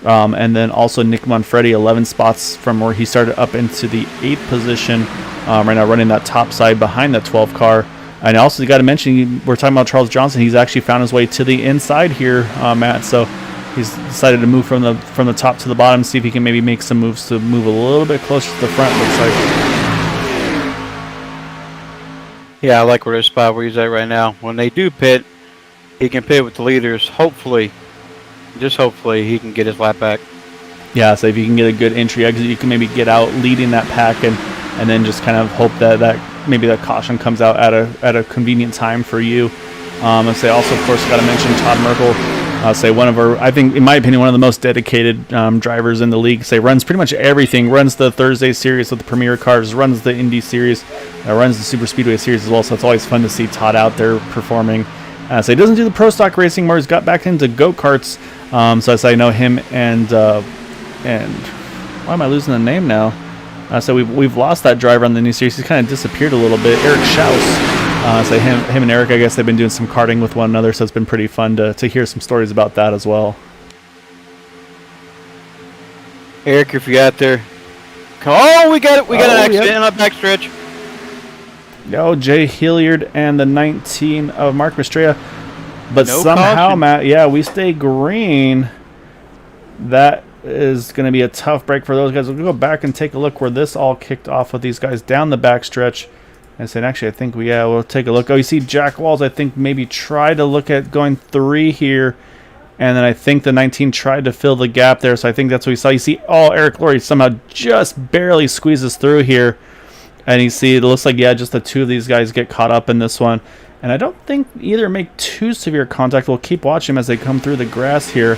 And then also Nick Manfredi, 11 spots from where he started up into the 8th position. Right now running that top side behind that 12 car. And also, you got to mention, we're talking about Charles Johnson. He's actually found his way to the inside here, Matt. So he's decided to move from the top to the bottom, see if he can maybe make some moves to move a little bit closer to the front, looks like. Yeah, I like where the spot where he's at right now. When they do pit, he can pit with the leaders. Hopefully, just hopefully, he can get his lap back. Yeah, so if you can get a good entry exit, you can maybe get out leading that pack and then just kind of hope that maybe that caution comes out at a convenient time for you. And say also, of course, got to mention Todd Merkel. Say one of our, I think, in my opinion, one of the most dedicated drivers in the league. Say runs pretty much everything. Runs the Thursday series with the Premier cars. Runs the Indy series. Runs the Superspeedway series as well. So it's always fun to see Todd out there performing. So he doesn't do the pro stock racing more. He's got back into go-karts. So I know him and why am I losing the name now? So we've lost that driver on the new series. He's kind of disappeared a little bit. Eric Schaus. So him and Eric, I guess they've been doing some karting with one another, so it's been pretty fun to hear some stories about that as well. Eric, if you're out there, we got it. We got an accident on the backstretch. Oh, Jay Hilliard and the 19 of Mark Mastrella. But no somehow, caution. Matt, we stay green. That is going to be a tough break for those guys. We'll go back and take a look where this all kicked off with these guys down the backstretch. And saying, actually, I think we'll take a look. Oh, you see Jack Walls, I think, maybe tried to look at going 3 here. And then I think the 19 tried to fill the gap there. So I think that's what we saw. You see, Eric Laurie somehow just barely squeezes through here. And you see, it looks like, just the 2 of these guys get caught up in this one. And I don't think either make too severe contact. We'll keep watching them as they come through the grass here.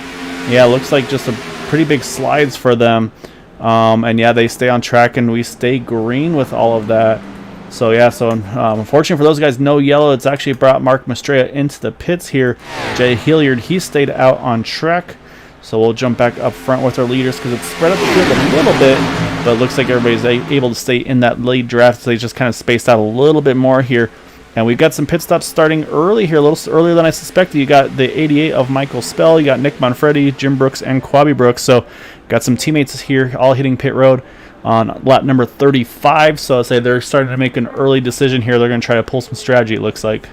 Yeah, it looks like just a pretty big slides for them. And they stay on track and we stay green with all of that. So unfortunately for those guys, no yellow. It's actually brought Mark Mastrella into the pits here. Jay Hilliard, he stayed out on track. So we'll jump back up front with our leaders because it's spread up the field a little bit. But it looks like everybody's able to stay in that lead draft. So they just kind of spaced out a little bit more here. And we've got some pit stops starting early here, a little earlier than I suspected. You got the 88 of Michael Spell. You got Nick Manfredi, Jim Brooks, and Quabi Brooks. So got some teammates here all hitting pit road on lap number 35. So I'll say they're starting to make an early decision here. They're going to try to pull some strategy, it looks like.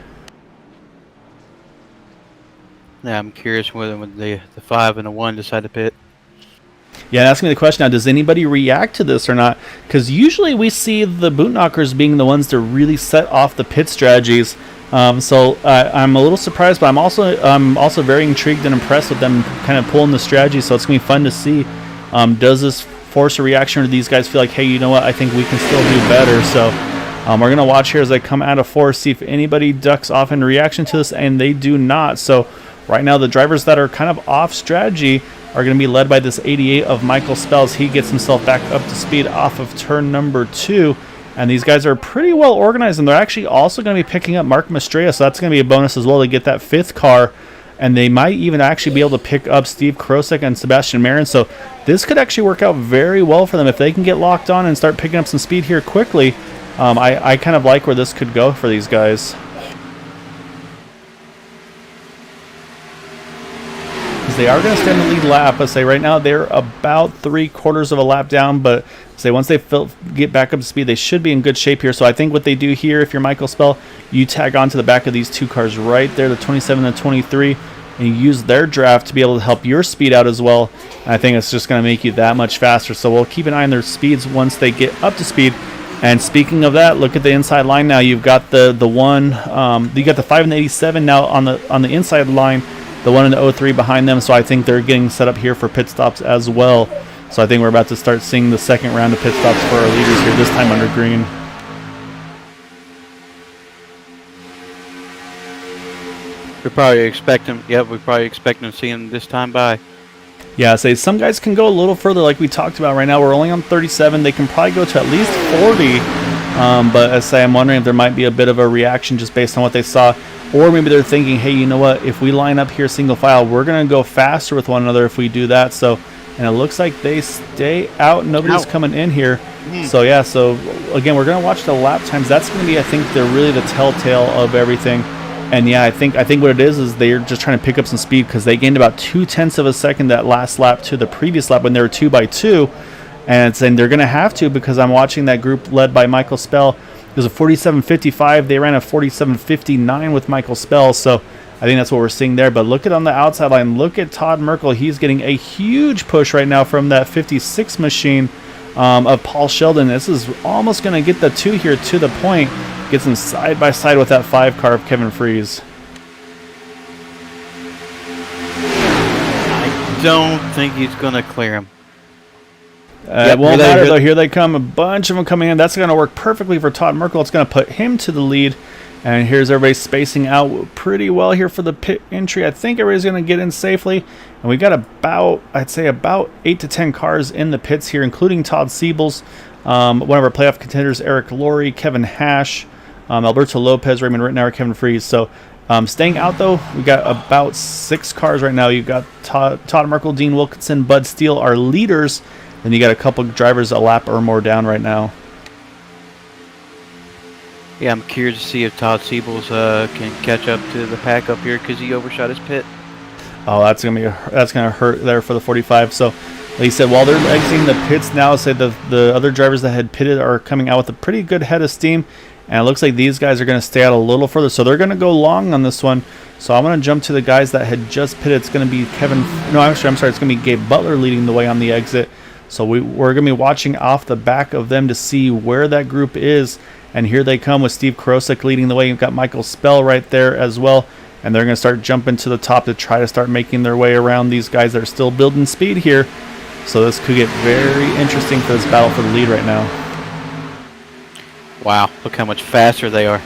Yeah, I'm curious whether when the 5 and the 1 decide to pit. Yeah, asking me the question now, does anybody react to this or not? Because usually we see the boot knockers being the ones to really set off the pit strategies. So I'm a little surprised, but I'm also very intrigued and impressed with them kind of pulling the strategy. So it's going to be fun to see. Does this force a reaction, or do these guys feel like, hey, you know what, I think we can still do better? So we're going to watch here as they come out of 4, see if anybody ducks off in reaction to this, and they do not. So right now the drivers that are kind of off strategy are going to be led by this 88 of Michael Spells. He gets himself back up to speed off of turn number 2. And these guys are pretty well organized, and they're actually also going to be picking up Mark Mastrella, so that's going to be a bonus as well to get that 5th car. And they might even actually be able to pick up Steve Krosek and Sebastian Marin. So this could actually work out very well for them. If they can get locked on and start picking up some speed here quickly, I kind of like where this could go for these guys. They are going to stay in the lead lap. I say right now they're about 3/4 of a lap down, but say once they get back up to speed, they should be in good shape here. So I think what they do here, if you're Michael Spell, you tag on to the back of these 2 cars right there, the 27 and the 23, and you use their draft to be able to help your speed out as well. And I think it's just going to make you that much faster. So we'll keep an eye on their speeds once they get up to speed. And speaking of that, look at the inside line now. You've got the one, you got the 5 and the 87 now on the inside line. The 1 and the 03 behind them, so I think they're getting set up here for pit stops as well. So I think we're about to start seeing the second round of pit stops for our leaders here, this time under green. We're probably expecting to see them this time by. Yeah, say some guys can go a little further like we talked about right now. We're only on 37. They can probably go to at least 40. But as I say, I'm wondering if there might be a bit of a reaction just based on what they saw. Or maybe they're thinking, hey, you know what? If we line up here single file, we're going to go faster with one another if we do that. So, and it looks like they stay out. Nobody's coming in here. So, yeah. So, again, we're going to watch the lap times. That's going to be, I think, really the telltale of everything. And, yeah, I think what it is they're just trying to pick up some speed because they gained about 0.2 of a second that last lap to the previous lap when they were 2x2. And they're going to have to because I'm watching that group led by Michael Spell It was a 47.55. They ran a 47.59 with Michael Spell, so I think that's what we're seeing there. But look at on the outside line. Look at Todd Merkel. He's getting a huge push right now from that 56 machine of Paul Sheldon. This is almost going to get the 2 here to the point. Gets him side by side with that 5 car of Kevin Freeze. I don't think he's going to clear him. It won't matter, though. Here they come. A bunch of them coming in. That's going to work perfectly for Todd Merkel. It's going to put him to the lead. And here's everybody spacing out pretty well here for the pit entry. I think everybody's going to get in safely. And we got I'd say about 8 to 10 cars in the pits here, including Todd Siebel's, one of our playoff contenders, Eric Laurie, Kevin Hash, Alberto Lopez, Raymond Rittenauer, Kevin Freeze. So staying out, though, we got about 6 cars right now. You've got Todd Merkel, Dean Wilkinson, Bud Steele, our leaders. Then you got a couple drivers a lap or more down right now. Yeah, I'm curious to see if Todd Siebel's can catch up to the pack up here because he overshot his pit. Oh, that's gonna hurt there for the 45. So, like you said, while they're exiting the pits now, say the other drivers that had pitted are coming out with a pretty good head of steam, and it looks like these guys are gonna stay out a little further. So they're gonna go long on this one. So I'm gonna jump to the guys that had just pitted. It's gonna be I'm sorry. It's gonna be Gabe Butler leading the way on the exit. So we're going to be watching off the back of them to see where that group is. And here they come with Steve Korosik leading the way. You've got Michael Spell right there as well. And they're going to start jumping to the top to try to start making their way around these guys that are still building speed here. So this could get very interesting for this battle for the lead right now. Wow, look how much faster they are.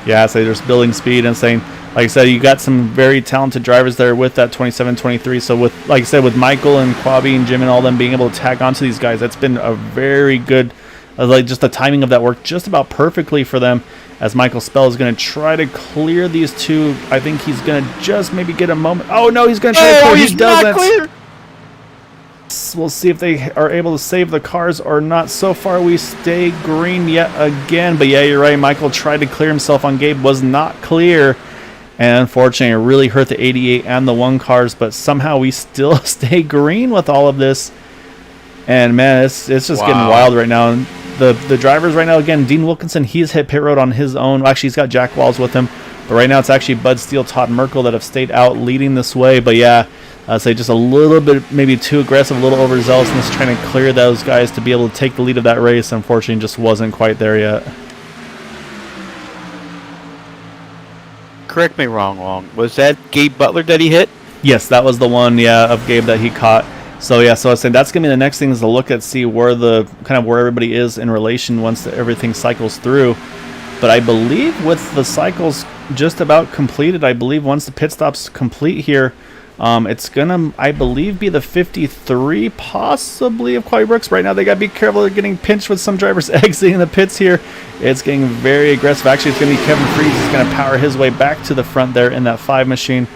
Yeah, so they're just building speed and saying, like I said, you got some very talented drivers there with that 27-23. So with, like I said, with Michael and Quabi and Jim and all them being able to tag onto these guys, that's been a very good, like just the timing of that worked just about perfectly for them. As Michael Spell is going to try to clear these 2. I think he's going to just maybe get a moment. Oh no, he's going to try to clear. He's not clear. We'll see if they are able to save the cars or not. So far, we stay green yet again. But yeah, you're right. Michael tried to clear himself on Gabe, was not clear. And unfortunately, it really hurt the 88 and the 1 cars, but somehow we still stay green with all of this. And man, it's just getting wild right now. And the drivers right now, again, Dean Wilkinson, he's hit pit road on his own. Actually, he's got Jack Walls with him. But right now, it's actually Bud Steele, Todd Merkel that have stayed out leading this way. But yeah, I'd say just a little bit, maybe too aggressive, a little overzealous in this, trying to clear those guys to be able to take the lead of that race. Unfortunately, just wasn't quite there yet. Correct me wrong. Was that Gabe Butler that he hit? Yes, that was the one, of Gabe that he caught. So yeah, so I was saying that's gonna be the next thing is to look at, see where where everybody is in relation once everything cycles through. But I believe with the cycles just about completed, I believe once the pit stop's complete here, it's gonna, I believe, be the 53 possibly of Quabi Brooks. Right now they gotta be careful. They're getting pinched with some drivers exiting the pits here. It's getting very aggressive. Actually, it's gonna be Kevin Freeze. He's gonna power his way back to the front there in that 5 machine.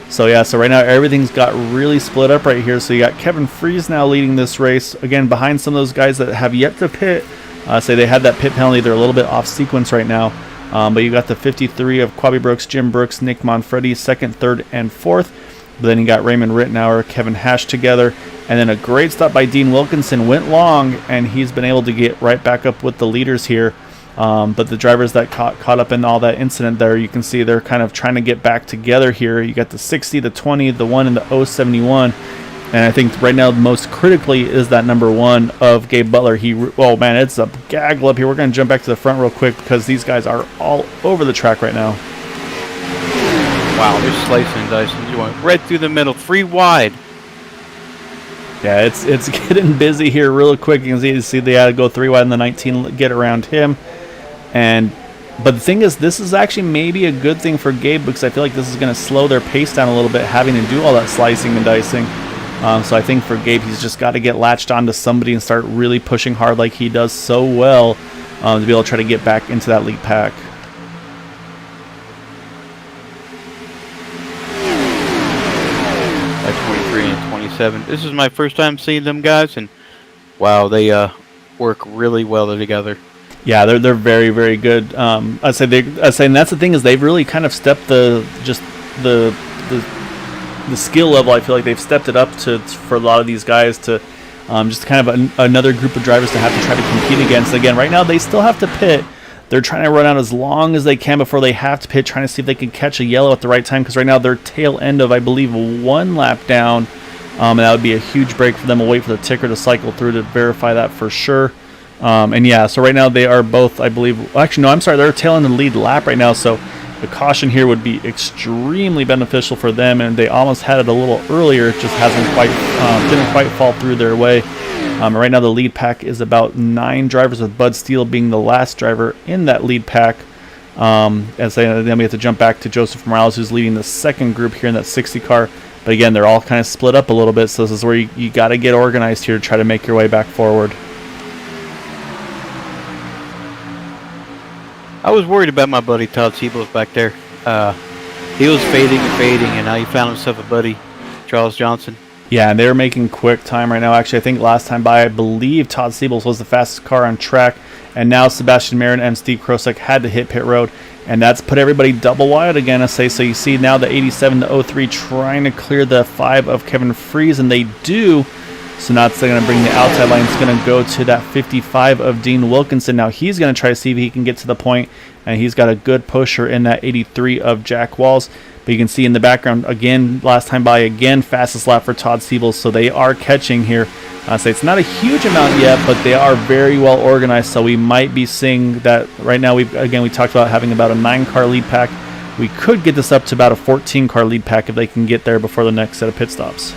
So yeah, so right now everything's got really split up right here. So you got Kevin Freeze now leading this race, again behind some of those guys that have yet to pit. Say they had that pit penalty, they're a little bit off sequence right now. But you got the 53 of Quabi Brooks, Jim Brooks, Nick Monfredi, 2nd, 3rd, and 4th. But then you got Raymond Rittenauer, Kevin Hash together. And then a great stop by Dean Wilkinson, went long, and he's been able to get right back up with the leaders here. But the drivers that caught up in all that incident there, you can see they're kind of trying to get back together here. You got the 60, the 20, the 1, and the 071. And I think right now most critically is that number 1 of Gabe Butler. Oh man, it's a gaggle up here. We're going to jump back to the front real quick because these guys are all over the track right now. Wow, they're slicing and dicing. You went right through the middle, 3 wide. Yeah, it's getting busy here real quick. You can see they had to go 3 wide in the 19, get around him. But the thing is, this is actually maybe a good thing for Gabe because I feel like this is going to slow their pace down a little bit, having to do all that slicing and dicing. So I think for Gabe, he's just got to get latched onto somebody and start really pushing hard like he does so well to be able to try to get back into that lead pack. At 23 and 27. This is my first time seeing them guys, and wow, they work really well together. Yeah, they're very, very good. I'd say and that's the thing is they've really kind of stepped the skill level. I feel like they've stepped it up for a lot of these guys to just kind of another group of drivers to have to try to compete against. Again, right now they still have to pit. They're trying to run out as long as they can before they have to pit, trying to see if they can catch a yellow at the right time, because right now they're tail end of, I believe, 1 lap down, and that would be a huge break for them. We'll wait for the ticker to cycle through to verify that for sure. And yeah, so right now they are both, I believe, actually, no, I'm sorry, they're tailing the lead lap right now, so the caution here would be extremely beneficial for them, and they almost had it a little earlier. It just hasn't quite, didn't quite fall through their way. Right now the lead pack is about 9 drivers, with Bud Steele being the last driver in that lead pack. Then we have to jump back to Joseph Morales, who's leading the second group here in that 60 car. But again, they're all kind of split up a little bit, so this is where you got to get organized here to try to make your way back forward. I was worried about my buddy Todd Siebel back there. He was fading, and now he found himself a buddy, Charles Johnson. Yeah, and they're making quick time right now. Actually, I think last time by, I believe Todd Siebel was the fastest car on track, and now Sebastian Marin and Steve Krosek had to hit pit road, and that's put everybody double wide again, I say. So you see now the 87 to 03 trying to clear the 5 of Kevin Freese, and they do. So now it's going to bring the outside line. It's going to go to that 55 of Dean Wilkinson. Now he's going to try to see if he can get to the point, and he's got a good pusher in that 83 of Jack Walls. But you can see in the background, again, last time by, again, fastest lap for Todd Siebel. So they are catching here. So it's not a huge amount yet, but they are very well organized. So we might be seeing that right now. We talked about having about a 9-car lead pack. We could get this up to about a 14-car lead pack if they can get there before the next set of pit stops.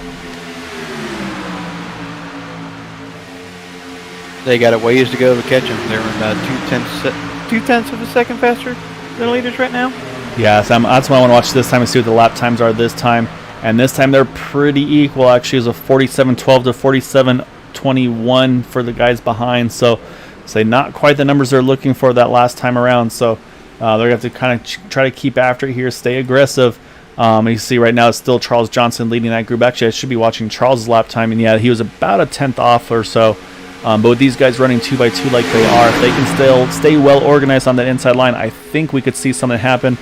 They got a ways to go to catch them. They're about 2/10 of a second faster than the leaders right now. Yeah, so that's why I want to watch this time and see what the lap times are this time. And this time they're pretty equal. Actually, it was a 47:12 to 47:21 for the guys behind. So, say not quite the numbers they're looking for that last time around. So they're going to have to kind of try to keep after it here, stay aggressive. You see right now it's still Charles Johnson leading that group. Actually, I should be watching Charles' lap time, and yeah, he was about a 10th off or so. But with these guys running 2x2 like they are, if they can still stay well organized on that inside line, I think we could see something happen.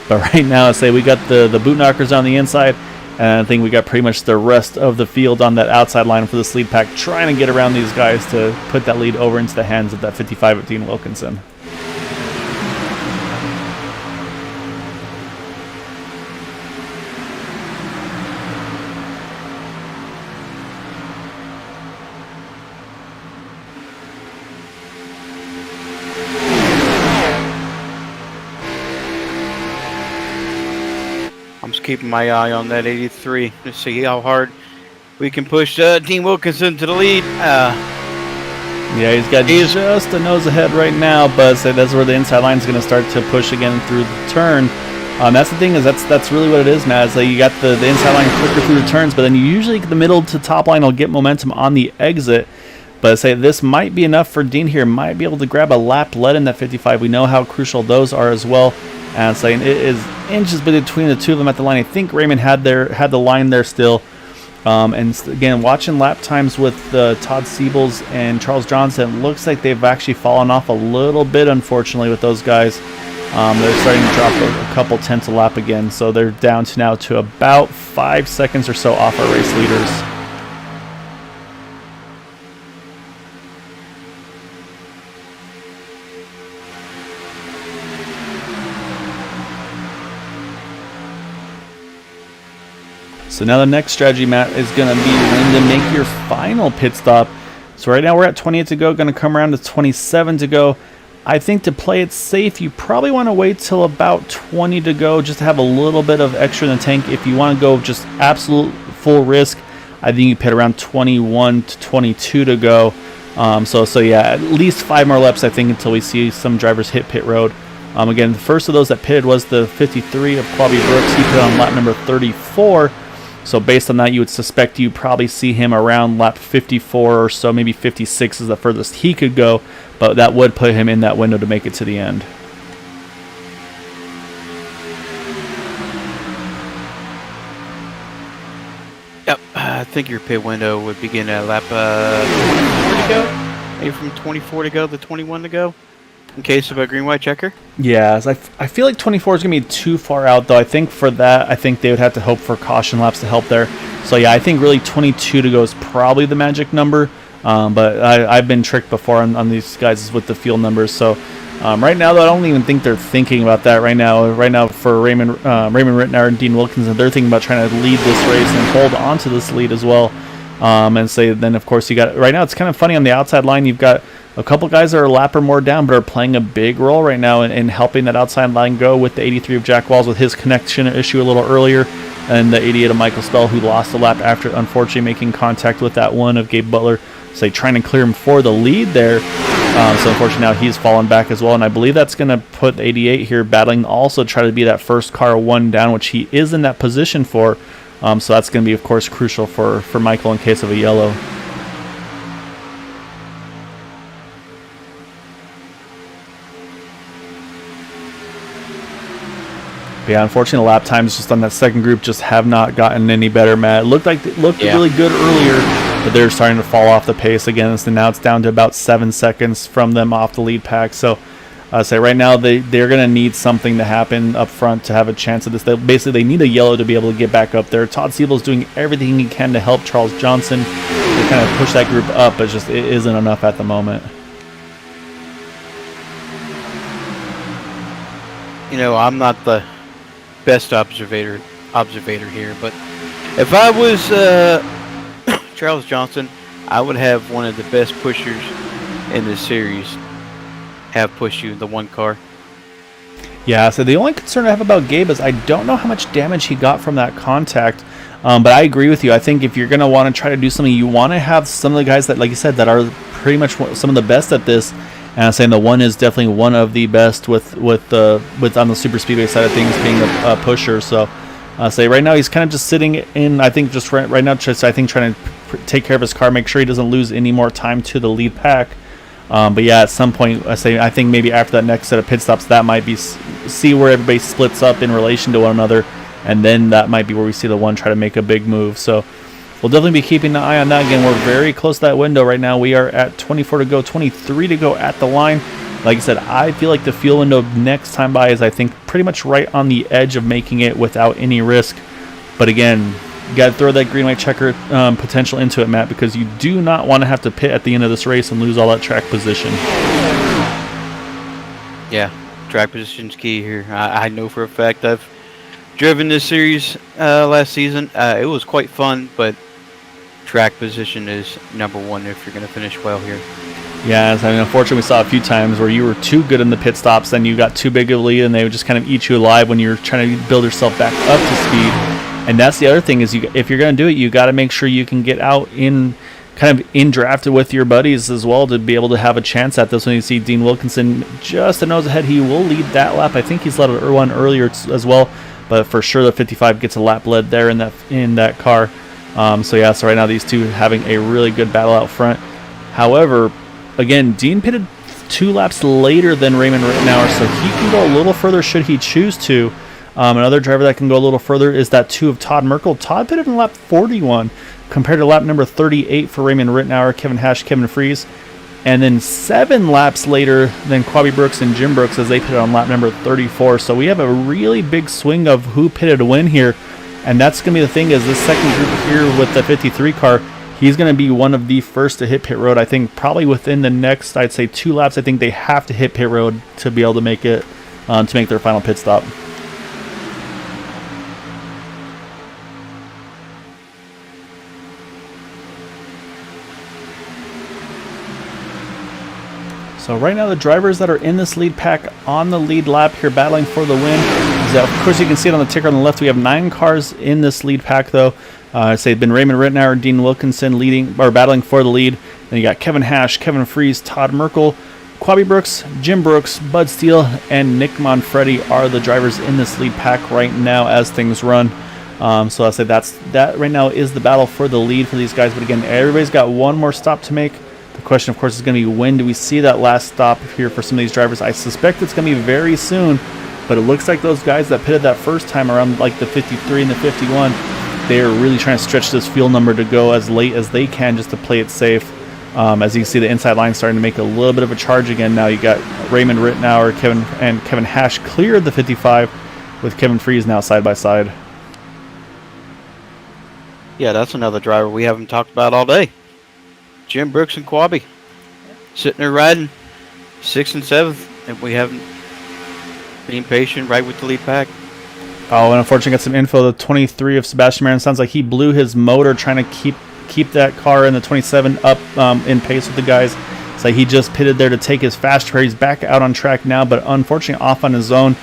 But right now, I say we got the boot knockers on the inside, and I think we got pretty much the rest of the field on that outside line for this lead pack, trying to get around these guys to put that lead over into the hands of that 55 of Dean Wilkinson. I'm just keeping my eye on that 83 to see how hard we can push Dean Wilkinson to the lead. Yeah, he's got just a nose ahead right now, but that's where the inside line is going to start to push again through the turn. That's the thing, is that's really what it is, Matt. It's like you got the inside line quicker through the turns, but then you usually the middle to top line will get momentum on the exit. But I say this might be enough for Dean here. Might be able to grab a lap lead in that 55. We know how crucial those are as well. And saying it is inches between the two of them at the line. I think Raymond had the line there still. And again, watching lap times with Todd Siebels and Charles Johnson, looks like they've actually fallen off a little bit, unfortunately, with those guys. They're starting to drop a couple tenths a lap again, so they're down to now to about 5 seconds or so off our race leaders. So now the next strategy, Matt, is going to be when to make your final pit stop. So right now we're at 28 to go, going to come around to 27 to go. I think to play it safe, you probably want to wait till about 20 to go just to have a little bit of extra in the tank. If you want to go just absolute full risk, I think you pit around 21 to 22 to go. So yeah, at least 5 more laps, I think, until we see some drivers hit pit road. Again, the first of those that pitted was the 53 of Quabi Brooks. He pit on lap number 34. So based on that, you would suspect you probably see him around lap 54 or so, maybe 56 is the furthest he could go, but that would put him in that window to make it to the end. Yep, I think your pit window would begin at lap 24 to go, maybe from 24 to go to 21 to go. In case of a green-white checker? Yeah, I feel like 24 is going to be too far out, though. I think for that, I think they would have to hope for caution laps to help there. So, yeah, I think really 22 to go is probably the magic number. But I've been tricked before on these guys with the field numbers. So Right now, though, I don't even think they're thinking about that right now. Right now, for Raymond Rittenauer and Dean Wilkinson, they're thinking about trying to lead this race and hold on to this lead as well. And say then, of course, you got right now. It's kind of funny on the outside line. You've got a couple guys that are a lap or more down, but are playing a big role right now in helping that outside line go. With the 83 of Jack Walls with his connection issue a little earlier, and the 88 of Michael Spell, who lost a lap after unfortunately making contact with that one of Gabe Butler. So trying to clear him for the lead there. So unfortunately now he's fallen back as well, and I believe that's going to put 88 here battling also try to be that first car one down, which he is in that position for. So that's going to be, of course, crucial for Michael in case of a yellow. But yeah, unfortunately, the lap times just on that second group just have not gotten any better, Matt. It looked really good earlier, but they're starting to fall off the pace again. So now it's down to about 7 seconds from them off the lead pack. So say right now they're going to need something to happen up front to have a chance of this. They need a yellow to be able to get back up there. Todd Siebel is doing everything he can to help Charles Johnson to kind of push that group up, but it isn't enough at the moment. You know, I'm not the best observator here, but if I was Charles Johnson, I would have one of the best pushers in this series have pushed you the one car. Yeah, so the only concern I have about Gabe is I don't know how much damage he got from that contact, but I agree with you. I think if you're going to want to try to do something, you want to have some of the guys that, like you said, that are pretty much some of the best at this. And I'm saying the one is definitely one of the best with on the super speedway side of things being a pusher. So say right now he's kind of just sitting in, I think just right now just trying to take care of his car, make sure he doesn't lose any more time to the lead pack. But yeah, at some point I think maybe after that next set of pit stops, that might be see where everybody splits up in relation to one another, and then that might be where we see the one try to make a big move. So we'll definitely be keeping an eye on that. Again, we're very close to that window right now. We are at 24 to go, 23 to go at the line. Like I said, I feel like the fuel window next time by is, I think, pretty much right on the edge of making it without any risk. But again, you got to throw that green light checker potential into it, Matt, because you do not want to have to pit at the end of this race and lose all that track position. Yeah, track position's key here. I know for a fact I've driven this series last season. It was quite fun, but track position is number one if you're going to finish well here. Yeah, I mean, unfortunately, we saw a few times where you were too good in the pit stops, then you got too big of a lead, and they would just kind of eat you alive when you're trying to build yourself back up to speed. And that's the other thing is, if you're going to do it, you got to make sure you can get out in drafted with your buddies as well to be able to have a chance at this. When you see Dean Wilkinson just a nose ahead, he will lead that lap. I think he's led one earlier as well, but for sure the 55 gets a lap led there in that car. So right now these two having a really good battle out front. However, again, Dean pitted 2 laps later than Raymond Rittenauer, so he can go a little further should he choose to. Another driver that can go a little further is that 2 of Todd Merkel. Todd pitted in lap 41 compared to lap number 38 for Raymond Rittenauer, Kevin Hash, Kevin Fries. And then 7 laps later than Quabi Brooks and Jim Brooks as they pitted on lap number 34. So we have a really big swing of who pitted to win here. And that's going to be the thing, is this second group here with the 53 car, he's going to be one of the first to hit pit road. I think probably within the next, I'd say 2 laps, I think they have to hit pit road to be able to make it, to make their final pit stop. So right now the drivers that are in this lead pack on the lead lap here battling for the win. Of course, you can see it on the ticker on the left. We have 9 cars in this lead pack, though. It's been Raymond Rittenauer, Dean Wilkinson battling for the lead. Then you got Kevin Hash, Kevin Fries, Todd Merkel, Quabi Brooks, Jim Brooks, Bud Steele, and Nick Manfredi are the drivers in this lead pack right now as things run. So I say that right now is the battle for the lead for these guys. But again, everybody's got one more stop to make. The question, of course, is going to be when do we see that last stop here for some of these drivers. I suspect it's going to be very soon, but it looks like those guys that pitted that first time around, like the 53 and the 51, they are really trying to stretch this fuel number to go as late as they can just to play it safe. As you can see, the inside line starting to make a little bit of a charge again. Now you got Raymond Rittenauer, Kevin Hash cleared the 55 with Kevin Fries now side by side. Yeah, that's another driver we haven't talked about all day. Jim Brooks and Quabi sitting there riding 6th and 7th. and we haven't been patient right with the lead pack. Oh, and unfortunately, got some info. The 23 of Sebastian Marin sounds like he blew his motor trying to keep that car in the 27 up in pace with the guys. It's like he just pitted there to take his fast pair. He's back out on track now, but unfortunately off on his own.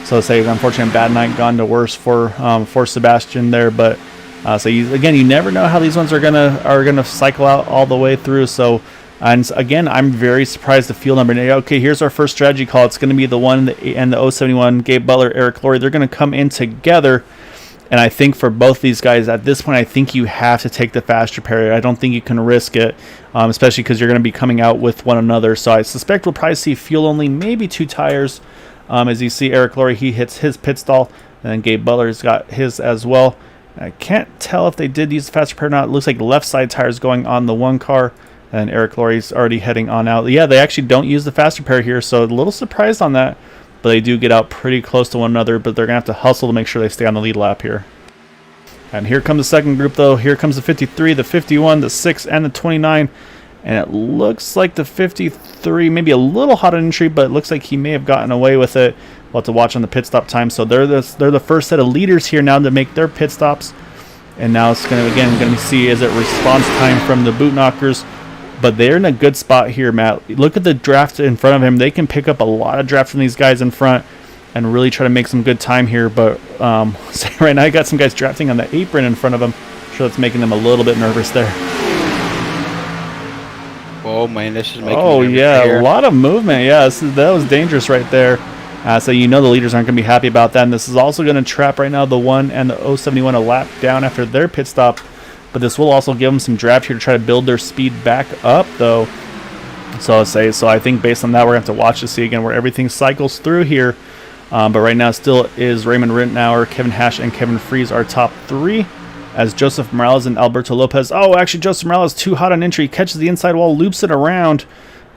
So let's say unfortunately bad night gone to worse for Sebastian there. But so again, you never know how these ones are gonna cycle out all the way through. So. And again, I'm very surprised the field number. Okay, here's our first strategy call. It's going to be the one and the 071, Gabe Butler, Eric Laurie. They're going to come in together. And I think for both these guys, at this point, I think you have to take the faster pair. I don't think you can risk it, especially because you're going to be coming out with one another. So I suspect we'll probably see fuel only, maybe 2 tires. As you see, Eric Laurie, he hits his pit stall. And then Gabe Butler's got his as well. I can't tell if they did use the faster pair or not. It looks like left side tires going on the one car. And Eric Laurie's already heading on out. Yeah, they actually don't use the faster pair here, so a little surprised on that. But they do get out pretty close to one another, but they're going to have to hustle to make sure they stay on the lead lap here. And here comes the second group, though. Here comes the 53, the 51, the 6, and the 29. And it looks like the 53, maybe a little hot on entry, but it looks like he may have gotten away with it. We'll have to watch on the pit stop time. So they're the first set of leaders here now to make their pit stops. And now it's going to see is it response time from the boot knockers. But they're in a good spot here, Matt. Look at the draft in front of him. They can pick up a lot of draft from these guys in front and really try to make some good time here. But right now, I got some guys drafting on the apron in front of them. I'm sure that's making them a little bit nervous there. Oh, man, this is making Oh, me nervous yeah, here. a lot of movement. Yeah, that was dangerous right there. So you know the leaders aren't going to be happy about that. And this is also going to trap right now the 1 and the 071 a lap down after their pit stop. But this will also give them some draft here to try to build their speed back up, though. So I think based on that, we're going to have to watch to see again where everything cycles through here. But right now still is Raymond Rittenauer, Kevin Hash, and Kevin Freeze our top 3. As Joseph Morales and Alberto Lopez. Oh, actually, Joseph Morales too hot on entry. Catches the inside wall, loops it around.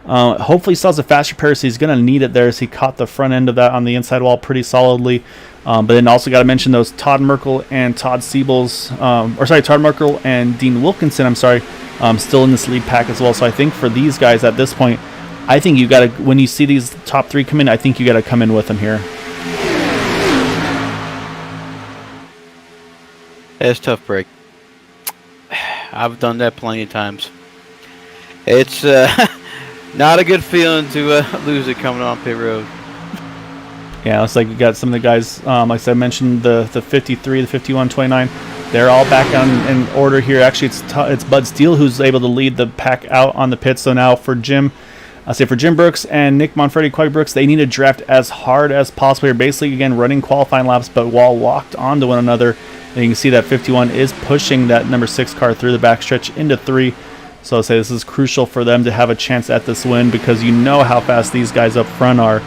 Hopefully he sells a faster pair, so he's going to need it there as he caught the front end of that on the inside wall pretty solidly. But then also got to mention those Todd Merkel and Todd Siebel's, Todd Merkel and Dean Wilkinson, still in this lead pack as well. So I think for these guys at this point, I think you got to, when you see these top 3 come in, I think you got to come in with them here. It's a tough break. I've done that plenty of times. It's not a good feeling to lose it coming on pit road. Yeah, looks like you got some of the guys, like I said, mentioned the 53, the 51, 29. They're all back on in order here. Actually, it's Bud Steele who's able to lead the pack out on the pit. So now for Jim Brooks and Nick Monfretti, Quag Brooks, they need to draft as hard as possible here. Basically, again, running qualifying laps, but while locked onto one another. And you can see that 51 is pushing that number 6 car through the backstretch into 3. So I'll say this is crucial for them to have a chance at this win because you know how fast these guys up front are.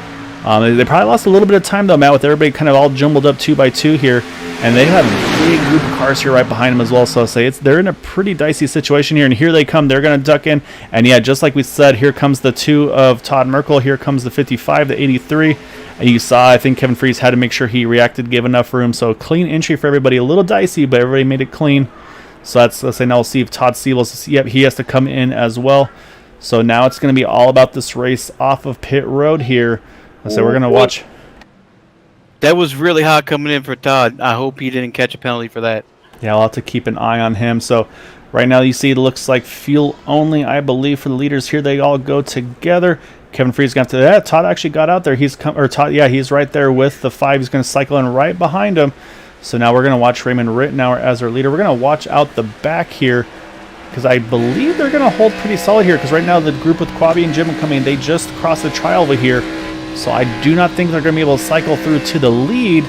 They probably lost a little bit of time, though, Matt, with everybody kind of all jumbled up 2 by 2 here. And they have a big group of cars here right behind them as well. So I'll say they're in a pretty dicey situation here. And here they come. They're going to duck in. And, yeah, just like we said, here comes the 2 of Todd Merkel. Here comes the 55, the 83. And you saw, I think Kevin Freeze had to make sure he reacted, gave enough room. So clean entry for everybody. A little dicey, but everybody made it clean. So let's say now we'll see if Todd Siebel, yep, he has to come in as well. So now it's going to be all about this race off of pit road here. So we're going to watch. That was really hot coming in for Todd. I hope he didn't catch a penalty for that. Yeah, I'll have to keep an eye on him. So right now you see it looks like fuel only, I believe, for the leaders here. They all go together. Kevin Freeze got to that. Todd actually got out there. He's right there with the 5. He's going to cycle in right behind him. So now we're going to watch Raymond Rittenauer as our leader. We're going to watch out the back here because I believe they're going to hold pretty solid here because right now the group with Quabi and Jim are coming. They just crossed the tri over here. So I do not think they're going to be able to cycle through to the lead.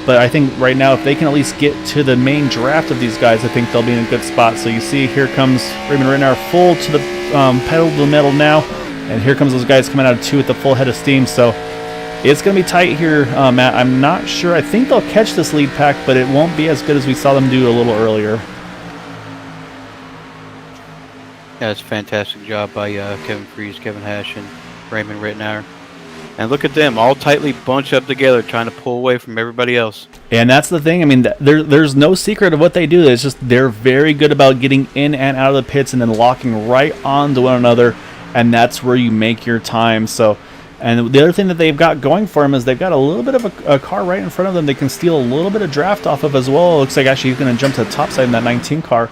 But I think right now if they can at least get to the main draft of these guys, I think they'll be in a good spot. So you see here comes Raymond Rittenauer full to the pedal to the metal now. And here comes those guys coming out of 2 with the full head of steam. So it's going to be tight here, Matt. I'm not sure. I think they'll catch this lead pack, but it won't be as good as we saw them do a little earlier. Yeah, it's a fantastic job by Kevin Freeze, Kevin Hash, and Raymond Rittenauer. And look at them, all tightly bunched up together, trying to pull away from everybody else. And that's the thing. I mean, there's no secret of what they do. It's just they're very good about getting in and out of the pits and then locking right onto one another, and that's where you make your time. So And the other thing that they've got going for them is they've got a little bit of a car right in front of them they can steal a little bit of draft off of as well. It looks like actually he's going to jump to the top side in that 19 car.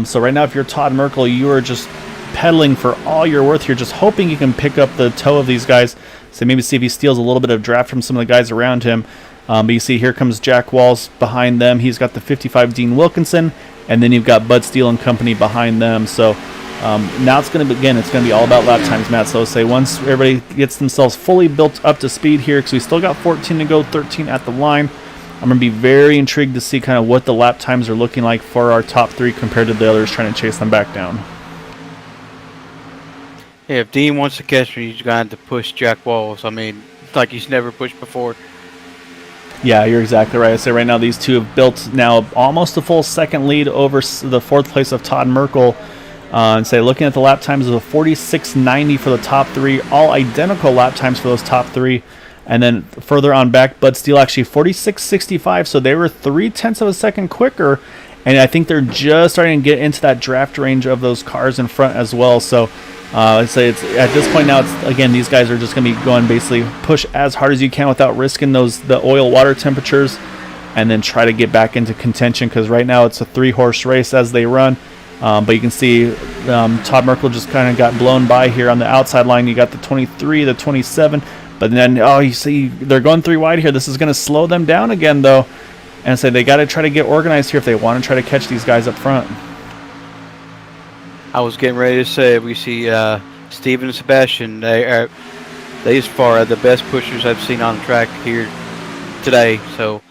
So right now, if you're Todd Merkel, you are just pedaling for all you're worth here, just hoping you can pick up the toe of these guys. So maybe see if he steals a little bit of draft from some of the guys around him. But you see here comes Jack Walls behind them. He's got the 55 Dean Wilkinson, and then you've got Bud Steele and company behind them. So now it's going to begin. It's going to be all about lap times, Matt. So say once everybody gets themselves fully built up to speed here, because we still got 14 to go, 13 at the line. I'm going to be very intrigued to see kind of what the lap times are looking like for our top three compared to the others trying to chase them back down. Yeah, if Dean wants to catch me, he's going to have to push Jack Walls. I mean, like he's never pushed before. Yeah, you're exactly right. I say right now these two have built now almost a full second lead over the fourth place of Todd Merkel. And say looking at the lap times of a 46.90 for the top three, all identical lap times for those top three. And then further on back, Bud Steele actually 46.65, so they were 0.3 of a second quicker. And I think they're just starting to get into that draft range of those cars in front as well. So I'd say it's at this point now, it's again, these guys are just going to be going basically push as hard as you can without risking the oil water temperatures, and then try to get back into contention, because right now it's a 3-horse race as they run. But you can see Todd Merkel just kind of got blown by here on the outside line. You got the 23, the 27, but then you see they're going 3 wide here. This is going to slow them down again though, and so they got to try to get organized here if they want to try to catch these guys up front. I was getting ready to say we see Steven and Sebastian. They as far are the best pushers I've seen on the track here today. So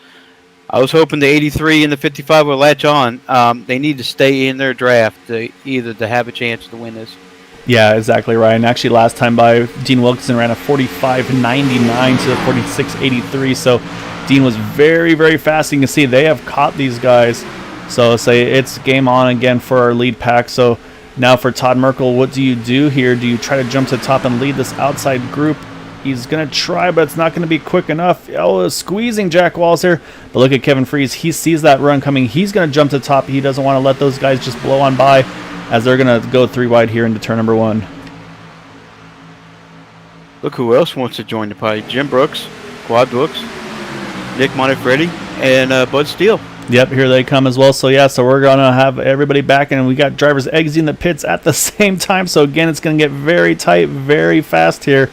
I was hoping the 83 and the 55 will latch on. They need to stay in their draft to have a chance to win this. Yeah, exactly right. And actually last time by, Dean Wilkinson ran a 45.99 to the 46.83. So Dean was very, very fast. You can see they have caught these guys. So say it's game on again for our lead pack. So now for Todd Merkel, what do you do here? Do you try to jump to the top and lead this outside group? He's going to try, but it's not going to be quick enough. Squeezing Jack Walls here. But look at Kevin Freeze. He sees that run coming. He's going to jump to the top. He doesn't want to let those guys just blow on by, as they're going to go 3 wide here into turn number 1. Look who else wants to join the party. Jim Brooks, Quad Brooks, Nick Montefreddi, and Bud Steele. Yep, here they come as well. So yeah, so we're going to have everybody back, and we got drivers exiting the pits at the same time. So again, it's going to get very tight, very fast here.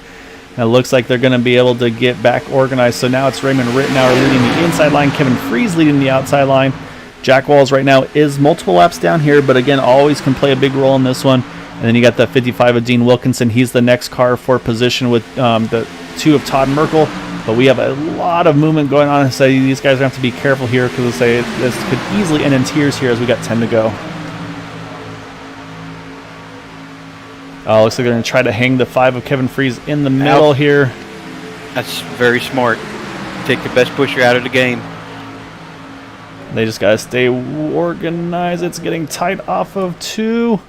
And it looks like they're going to be able to get back organized. So now it's Raymond Rittenauer leading the inside line, Kevin Freeze leading the outside line. Jack Walls right now is multiple laps down here, but again, always can play a big role in this one. And then you got the 55 of Dean Wilkinson. He's the next car for position with the 2 of Todd Merkel. But we have a lot of movement going on. So these guys are going to have to be careful here, because this could easily end in tears here as we got 10 to go. Looks like they're going to try to hang the 5 of Kevin Freeze in the middle here. That's very smart. Take the best pusher out of the game. They just got to stay organized. It's getting tight off of 2.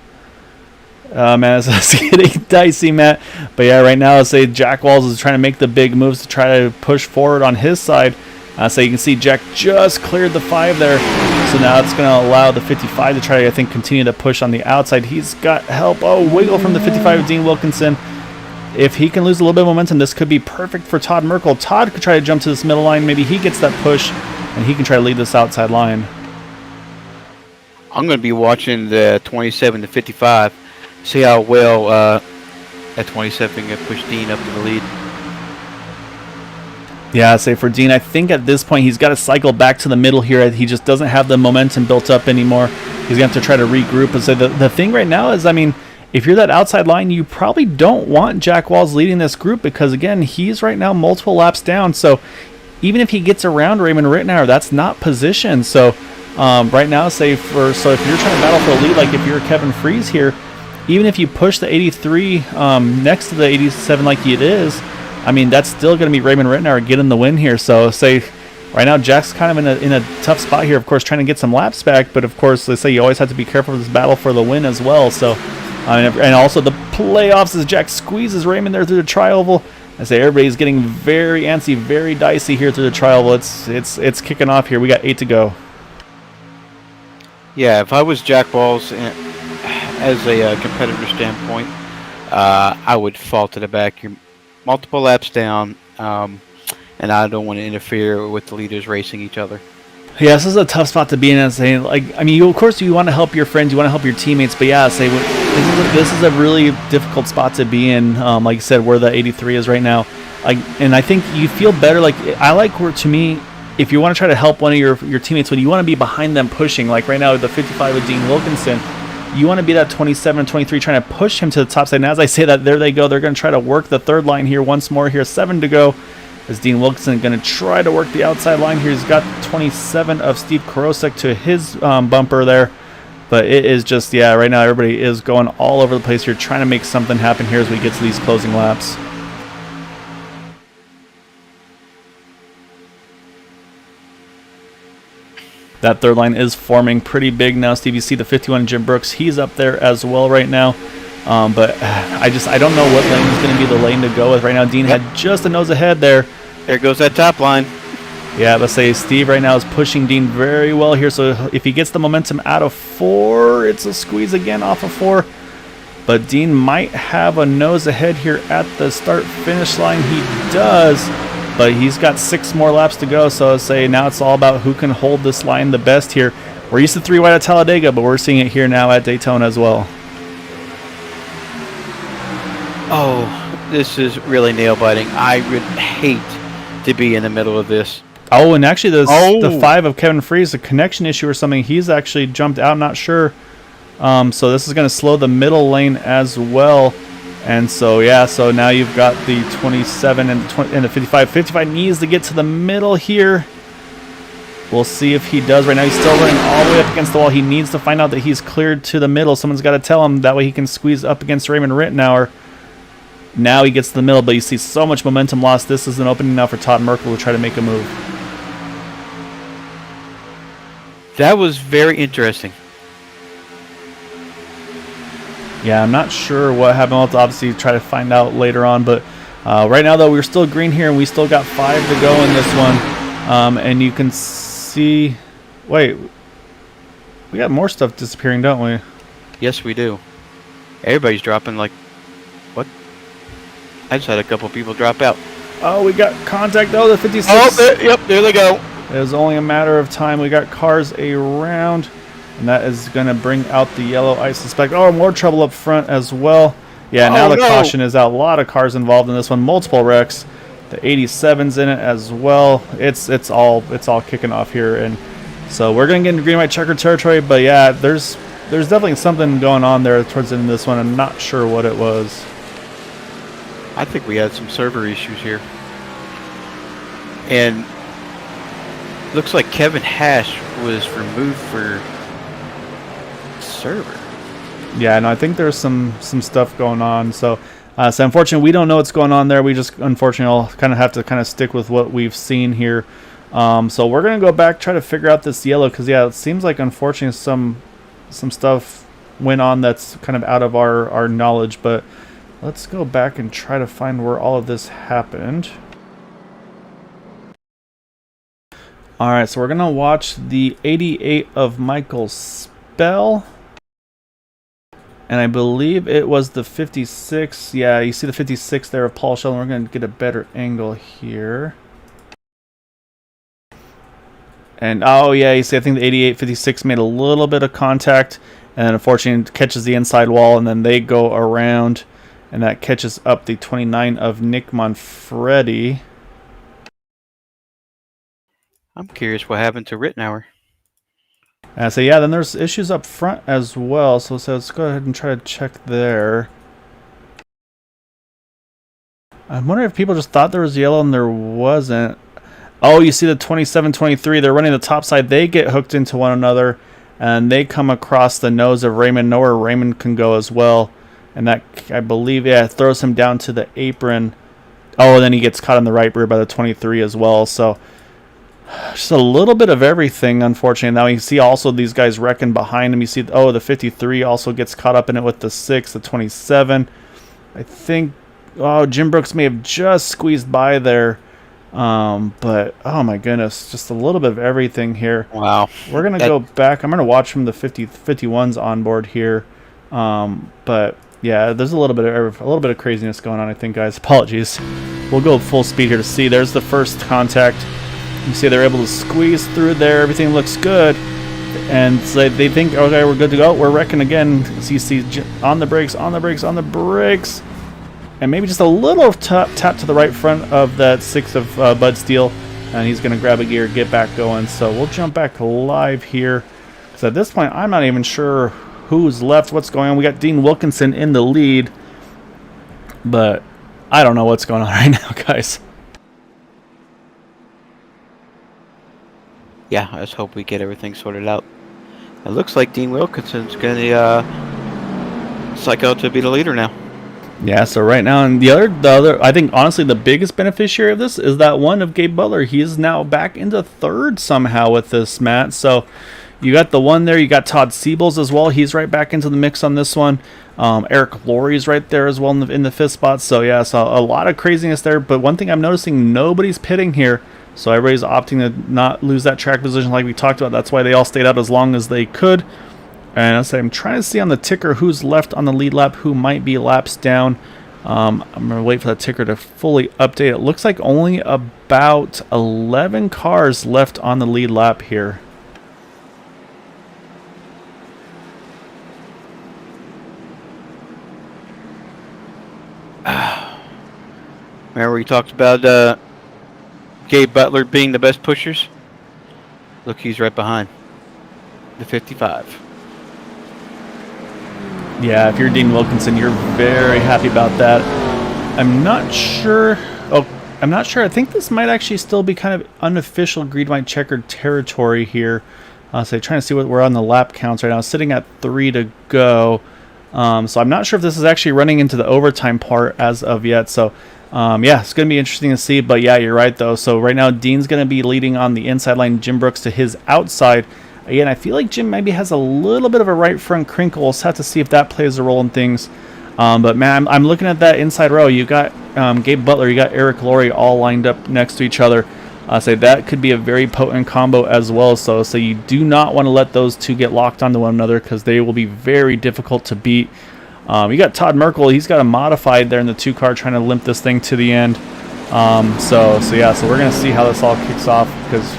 Man, it's getting dicey, Matt. But yeah, right now, let's say Jack Walls is trying to make the big moves to try to push forward on his side. So you can see Jack just cleared the 5 there. So now it's going to allow the 55 to try to, I think, continue to push on the outside. He's got help. Wiggle from the 55 of Dean Wilkinson. If he can lose a little bit of momentum, this could be perfect for Todd Merkel. Todd could try to jump to this middle line. Maybe he gets that push, and he can try to lead this outside line. I'm going to be watching the 27 to 55. See how well that 27 can push Dean up to the lead. Yeah, I'd say for Dean, I think at this point he's got to cycle back to the middle here. He just doesn't have the momentum built up anymore. He's going to have to try to regroup. And so the thing right now is, I mean, if you're that outside line, you probably don't want Jack Walls leading this group, because, again, he's right now multiple laps down. So even if he gets around Raymond Rittenauer, that's not position. So right now, so if you're trying to battle for a lead, like if you're Kevin Freeze here, even if you push the 83 next to the 87 like it is, I mean, that's still going to be Raymond Rittenauer getting the win here. So say right now Jack's kind of in a tough spot here, of course, trying to get some laps back. But of course, they say you always have to be careful of this battle for the win as well. So and also the playoffs as Jack squeezes Raymond there through the tri-oval. I say everybody's getting very antsy, very dicey here through the tri-oval. It's kicking off here. We got 8 to go. Yeah, if I was Jack Walls as a competitor standpoint, I would fall to the back. You're multiple laps down, and I don't want to interfere with the leaders racing each other. Yeah, this is a tough spot to be in. And saying, like, I mean, of course, you want to help your friends, you want to help your teammates, but yeah, this is a really difficult spot to be in. Like you said, where the 83 is right now, and I think you feel better. Like, I like where, to me, if you want to try to help one of your teammates, when you want to be behind them pushing, like right now with the 55 with Dean Wilkinson, you want to be that 27 and 23 trying to push him to the top side. And as I say that, there they go. They're going to try to work the third line here once more here. 7 to go. Is Dean Wilkinson going to try to work the outside line here? He's got 27 of Steve Korosek to his bumper there. But it is just, yeah, right now everybody is going all over the place here, trying to make something happen here as we get to these closing laps. That third line is forming pretty big now. Steve, you see the 51 Jim Brooks. He's up there as well right now. But I don't know what lane is going to be the lane to go with right now. Dean had just a nose ahead there. There goes that top line. Yeah, let's say Steve right now is pushing Dean very well here. So if he gets the momentum out of 4, it's a squeeze again off of 4. But Dean might have a nose ahead here at the start-finish line. He does, but he's got 6 more laps to go. So let's say now it's all about who can hold this line the best here. We're used to 3 wide at Talladega, but we're seeing it here now at Daytona as well. Oh, this is really nail-biting. I would hate to be in the middle of this. Oh, and actually the 5 of Kevin Freeze, a connection issue or something, he's actually jumped out, not sure. So this is going to slow the middle lane as well. And so, yeah, so now you've got the 27 and the 55. 55 needs to get to the middle here. We'll see if he does. Right now he's still running all the way up against the wall. He needs to find out that he's cleared to the middle. Someone's got to tell him. That way he can squeeze up against Raymond Rittenauer. Now he gets to the middle, but you see so much momentum lost. This is an opening now for Todd Merkel to try to make a move. That was very interesting. Yeah, I'm not sure what happened. We'll have to obviously try to find out later on. But right now, though, we're still green here, and we still got 5 to go in this one. And you can see... Wait. We got more stuff disappearing, don't we? Yes, we do. Everybody's dropping like... What? I just had a couple people drop out. Oh, we got contact. Oh, the 56. Oh, yep, there they go. It was only a matter of time. We got cars around, and that is going to bring out the yellow, I suspect. Oh, more trouble up front as well. Yeah, now the caution is out. A lot of cars involved in this one. Multiple wrecks. The 87's in it as well. It's all kicking off here, and so we're going to get into green white checker territory. But yeah, there's definitely something going on there towards the end of this one. I'm not sure what it was. I think we had some server issues here. And looks like Kevin Hash was removed for server. Yeah, and I think there's some stuff going on. So unfortunately, we don't know what's going on there. We just unfortunately kind of have to stick with what we've seen here. So we're gonna go back, try to figure out this yellow, because yeah, it seems like unfortunately some stuff went on that's kind of out of our knowledge. But let's go back and try to find where all of this happened. All right, so we're gonna watch the 88 of Michael Spell. And I believe it was the 56. Yeah, you see the 56 there of Paul Sheldon. We're going to get a better angle here. And, oh, yeah, you see, I think the 88, 56 made a little bit of contact. And then, unfortunately, it catches the inside wall. And then they go around. And that catches up the 29 of Nick Manfredi. I'm curious what happened to Rittenauer. So yeah, then there's issues up front as well. So let's go ahead and try to check there. I'm wondering if people just thought there was yellow and there wasn't. Oh, you see the 27-23. They're running the top side. They get hooked into one another, and they come across the nose of Raymond. Nowhere Raymond can go as well. And that, I believe, yeah, throws him down to the apron. Oh, and then he gets caught on the right rear by the 23 as well. So just a little bit of everything, unfortunately. Now you see also these guys wrecking behind him. You see, oh, the 53 also gets caught up in it with the 6, the 27. I think, oh, Jim Brooks may have just squeezed by there. But, oh my goodness, just a little bit of everything here. Wow. We're going to go back. I'm going to watch from the 51's on board here. But Yeah, there's a little bit of craziness going on, I think, guys. Apologies. We'll go full speed here to see. There's the first contact. You see they're able to squeeze through there. Everything looks good. And so they think, okay, we're good to go. We're wrecking again. So you see on the brakes, on the brakes, on the brakes. And maybe just a little tap to the right front of that 6 of Bud Steele. And he's going to grab a gear, get back going. So we'll jump back live here. So at this point, I'm not even sure who's left, what's going on. We got Dean Wilkinson in the lead. But I don't know what's going on right now, guys. Yeah, let's hope we get everything sorted out. It looks like Dean Wilkinson's going to psych out to be the leader now. Yeah, so right now, and the other, I think honestly the biggest beneficiary of this is that one of Gabe Butler. He is now back into third somehow with this, Matt. So you got the one there. You got Todd Siebel's as well. He's right back into the mix on this one. Eric Laurie's right there as well in the fifth spot. So yeah, so a lot of craziness there. But one thing I'm noticing, nobody's pitting here. So everybody's opting to not lose that track position like we talked about. That's why they all stayed out as long as they could. And I'll say I'm trying to see on the ticker who's left on the lead lap, who might be laps down. I'm going to wait for that ticker to fully update. It looks like only about 11 cars left on the lead lap here. Remember we talked about Gabe Butler being the best pushers? Look, he's right behind the 55. Yeah, if you're Dean Wilkinson, you're very happy about that. I'm not sure. I think this might actually still be kind of unofficial green white checkered territory here. So trying to see what we're on the lap counts right now. Sitting at 3 to go. So I'm not sure if this is actually running into the overtime part as of yet. So yeah, it's going to be interesting to see. But yeah, you're right though. So right now Dean's going to be leading on the inside line. Jim Brooks to his outside. Again, I feel like Jim maybe has a little bit of a right front crinkle. We'll have to see if that plays a role in things. But man, I'm looking at that inside row. You got Gabe Butler, you got Eric Laurie all lined up next to each other. Say that could be a very potent combo as well. So you do not want to let those two get locked onto one another because they will be very difficult to beat. You got Todd Merkel. He's got a modified there in the 2 car trying to limp this thing to the end. So we're going to see how this all kicks off because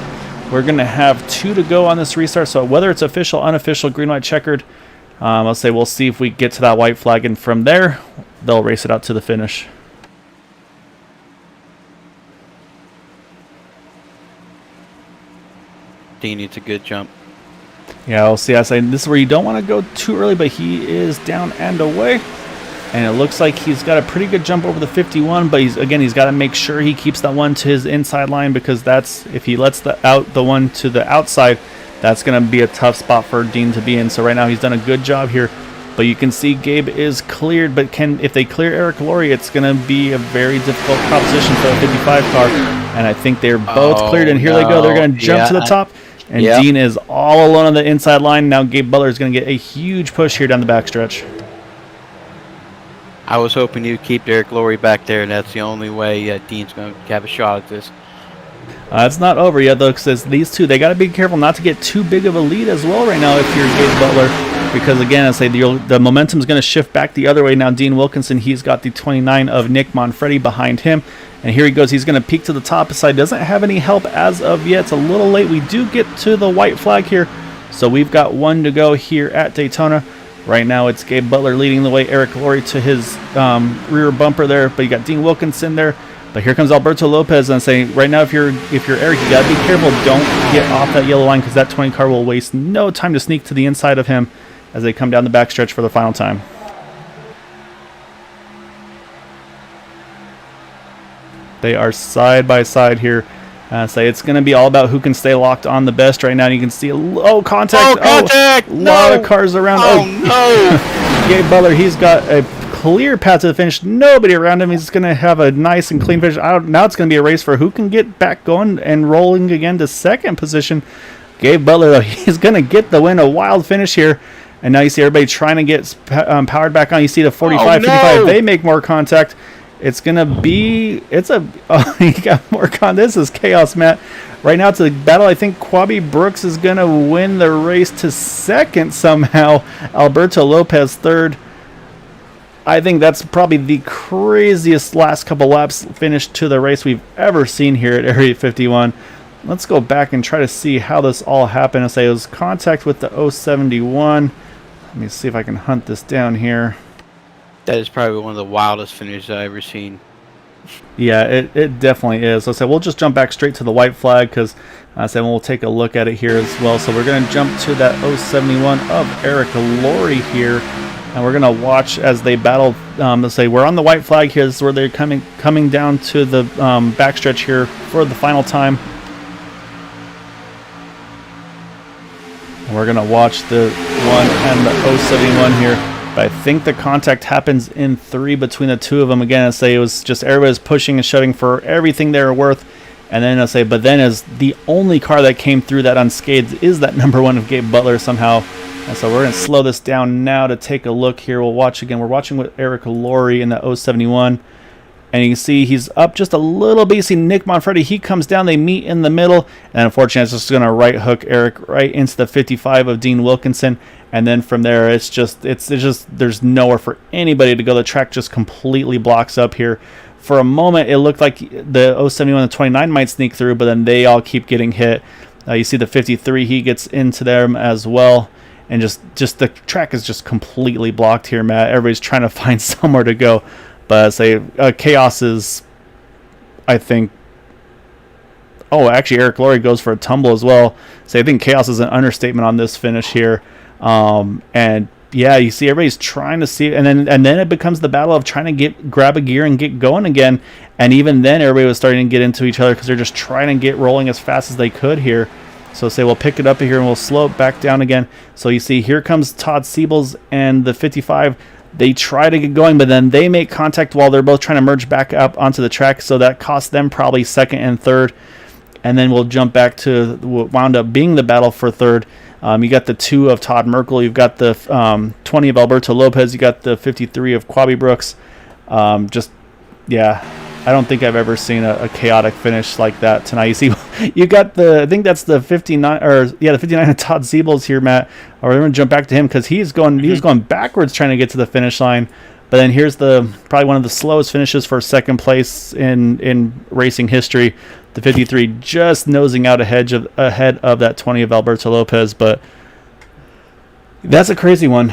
we're going to have 2 to go on this restart. So whether it's official, unofficial, green, white, checkered, I'll say we'll see if we get to that white flag. And from there, they'll race it out to the finish. Dean needs a good jump. Yeah, we'll see. I say this is where you don't want to go too early, but he is down and away. And it looks like he's got a pretty good jump over the 51, but he's got to make sure he keeps that one to his inside line because that's if he lets the one to the outside, that's going to be a tough spot for Dean to be in. So right now he's done a good job here, but you can see Gabe is cleared. But if they clear Eric Laurie, it's going to be a very difficult proposition for a 55 car. And I think they're both cleared, and here they go. They're going to jump to the top, and Dean is all alone on the inside line. Now Gabe Butler is going to get a huge push here down the backstretch. I was hoping you'd keep Eric Laurie back there, and that's the only way Dean's going to have a shot at this. It's not over yet, though, because these two, they got to be careful not to get too big of a lead as well right now if you're Gabe Butler, because, again, I say the momentum is going to shift back the other way. Now Dean Wilkinson, he's got the 29 of Nick Manfredi behind him, and here he goes. He's going to peek to the top side. Doesn't have any help as of yet. It's a little late. We do get to the white flag here, so we've got 1 to go here at Daytona. Right now, it's Gabe Butler leading the way. Eric Laurie to his rear bumper there, but you got Dean Wilkinson there. But here comes Alberto Lopez and saying, right now, if you're Eric, you gotta be careful. Don't get off that yellow line because that 20 car will waste no time to sneak to the inside of him as they come down the backstretch for the final time. They are side by side here. Say it's going to be all about who can stay locked on the best right now. And you can see contact. Contact! A lot of cars around. No! Gabe Butler, he's got a clear path to the finish. Nobody around him. He's going to have a nice and clean finish. Now it's going to be a race for who can get back going and rolling again to second position. Gabe Butler, though, he's going to get the win. A wild finish here. And now you see everybody trying to get powered back on. You see the 45, 55. They make more contact. It's going to be, you got more this is chaos, Matt. Right now it's a battle. I think Quabi Brooks is going to win the race to second somehow. Alberto Lopez third. I think that's probably the craziest last couple laps finish to the race we've ever seen here at Area 51. Let's go back and try to see how this all happened. I'll say it was contact with the 071. Let me see if I can hunt this down here. That is probably one of the wildest finishes I've ever seen. Yeah, it definitely is. So I said we'll just jump back straight to the white flag because I said we'll take a look at it here as well. So we're going to jump to that 071 of Eric Laurie here, and we're going to watch as they battle. Let's say we're on the white flag here. This is where they're coming down to the backstretch here for the final time. And we're going to watch the 1 and the 071 here. But I think the contact happens in 3 between the two of them. Again, I say it was just everybody's pushing and shoving for everything they were worth. And then I say, but then as the only car that came through that unscathed is that number 1 of Gabe Butler somehow. And so we're going to slow this down now to take a look here. We'll watch again. We're watching with Eric Laurie in the 071. And you can see he's up just a little bit. You see Nick Manfredi, he comes down, they meet in the middle. And unfortunately, it's just going to right hook Eric right into the 55 of Dean Wilkinson. And then from there, it's just there's nowhere for anybody to go. The track just completely blocks up here. For a moment, it looked like the 071 and the 29 might sneak through, but then they all keep getting hit. You see the 53, he gets into them as well. And just the track is just completely blocked here, Matt. Everybody's trying to find somewhere to go. But I say chaos is, I think. Oh, actually, Eric Laurie goes for a tumble as well. So I think chaos is an understatement on this finish here. And yeah, you see everybody's trying to see, and then it becomes the battle of trying to grab a gear and get going again. And even then, everybody was starting to get into each other because they're just trying to get rolling as fast as they could here. So say we'll pick it up here and we'll slow it back down again. So you see here comes Todd Siebel's and the 55. They try to get going, but then they make contact while they're both trying to merge back up onto the track. So that costs them probably second and third. And then we'll jump back to what wound up being the battle for third. You got the 2 of Todd Merkel. You've got the 20 of Alberto Lopez. You got the 53 of Quabi Brooks. I don't think I've ever seen a chaotic finish like that tonight. You see, you got I think that's the 59, the 59 of Todd Siebel's here, Matt. We're going to jump back to him because he was going backwards trying to get to the finish line. But then here's probably one of the slowest finishes for second place in racing history. The 53 just nosing out ahead of that 20 of Alberto Lopez, but that's a crazy one.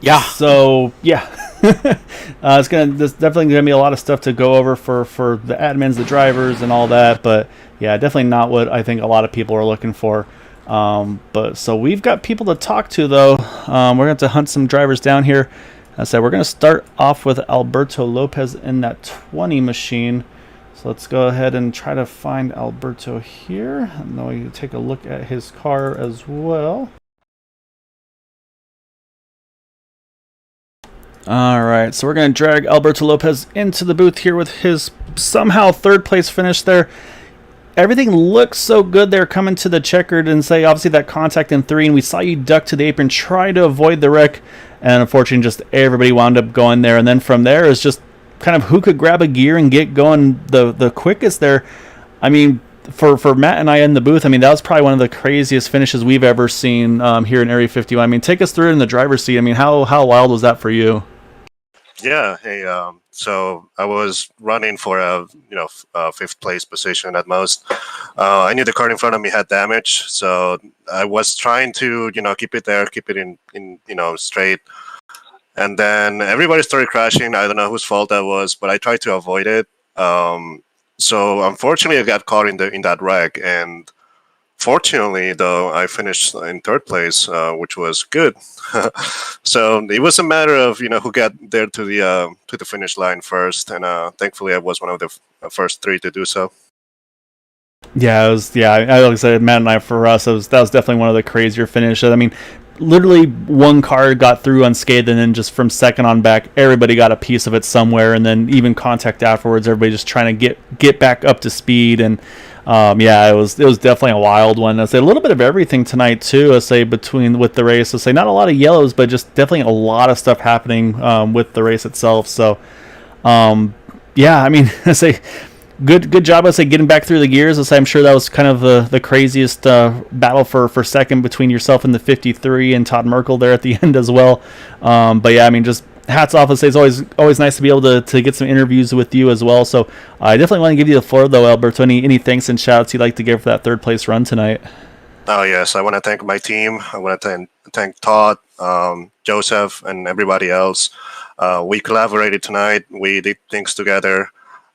Yeah. So yeah, there's definitely gonna be a lot of stuff to go over for the admins, the drivers, and all that. But yeah, definitely not what I think a lot of people are looking for. But so we've got people to talk to though. We're going to have to hunt some drivers down here. As I said, we're going to start off with Alberto Lopez in that 20 machine. So let's go ahead and try to find Alberto here. And then we can take a look at his car as well. All right, so we're going to drag Alberto Lopez into the booth here with his somehow third place finish there. Everything looks so good there coming to the checkered and say obviously that contact in 3, and we saw you duck to the apron, try to avoid the wreck, and unfortunately just everybody wound up going there. And then from there is just kind of who could grab a gear and get going the quickest there. I mean, for Matt and I in the booth, I mean, that was probably one of the craziest finishes we've ever seen here in Area 51. I mean, take us through it in the driver's seat. I mean, how wild was that for you? Yeah, hey, so I was running for a 5th place position at most. I knew the car in front of me had damage, so I was trying to keep it there, keep it in straight. And then everybody started crashing. I don't know whose fault that was, but I tried to avoid it. So unfortunately, I got caught in that wreck. And fortunately, though, I finished in 3rd place, which was good. So it was a matter of who got there to the finish line first, and thankfully, I was one of the first 3 to do so. Yeah, it was. Yeah, like I said, Matt and I, for us, that was definitely one of the crazier finishes. I mean, literally one car got through unscathed, and then just from second on back, everybody got a piece of it somewhere, and then even contact afterwards, everybody just trying to get back up to speed. And yeah, it was definitely a wild one. I say a little bit of everything tonight too. I say with the race, I say not a lot of yellows, but just definitely a lot of stuff happening with the race itself. So yeah, I mean, I say. Good job, I say, getting back through the gears. I say, I'm sure that was kind of the craziest battle for second between yourself and the 53 and Todd Merkel there at the end as well. But yeah, I mean, just hats off. It's always nice to be able to get some interviews with you as well. So I definitely want to give you the floor, though, Alberto. Any thanks and shout outs you'd like to give for that third place run tonight? Oh, yes. I want to thank my team. I want to thank Todd, Joseph, and everybody else. We collaborated tonight. We did things together.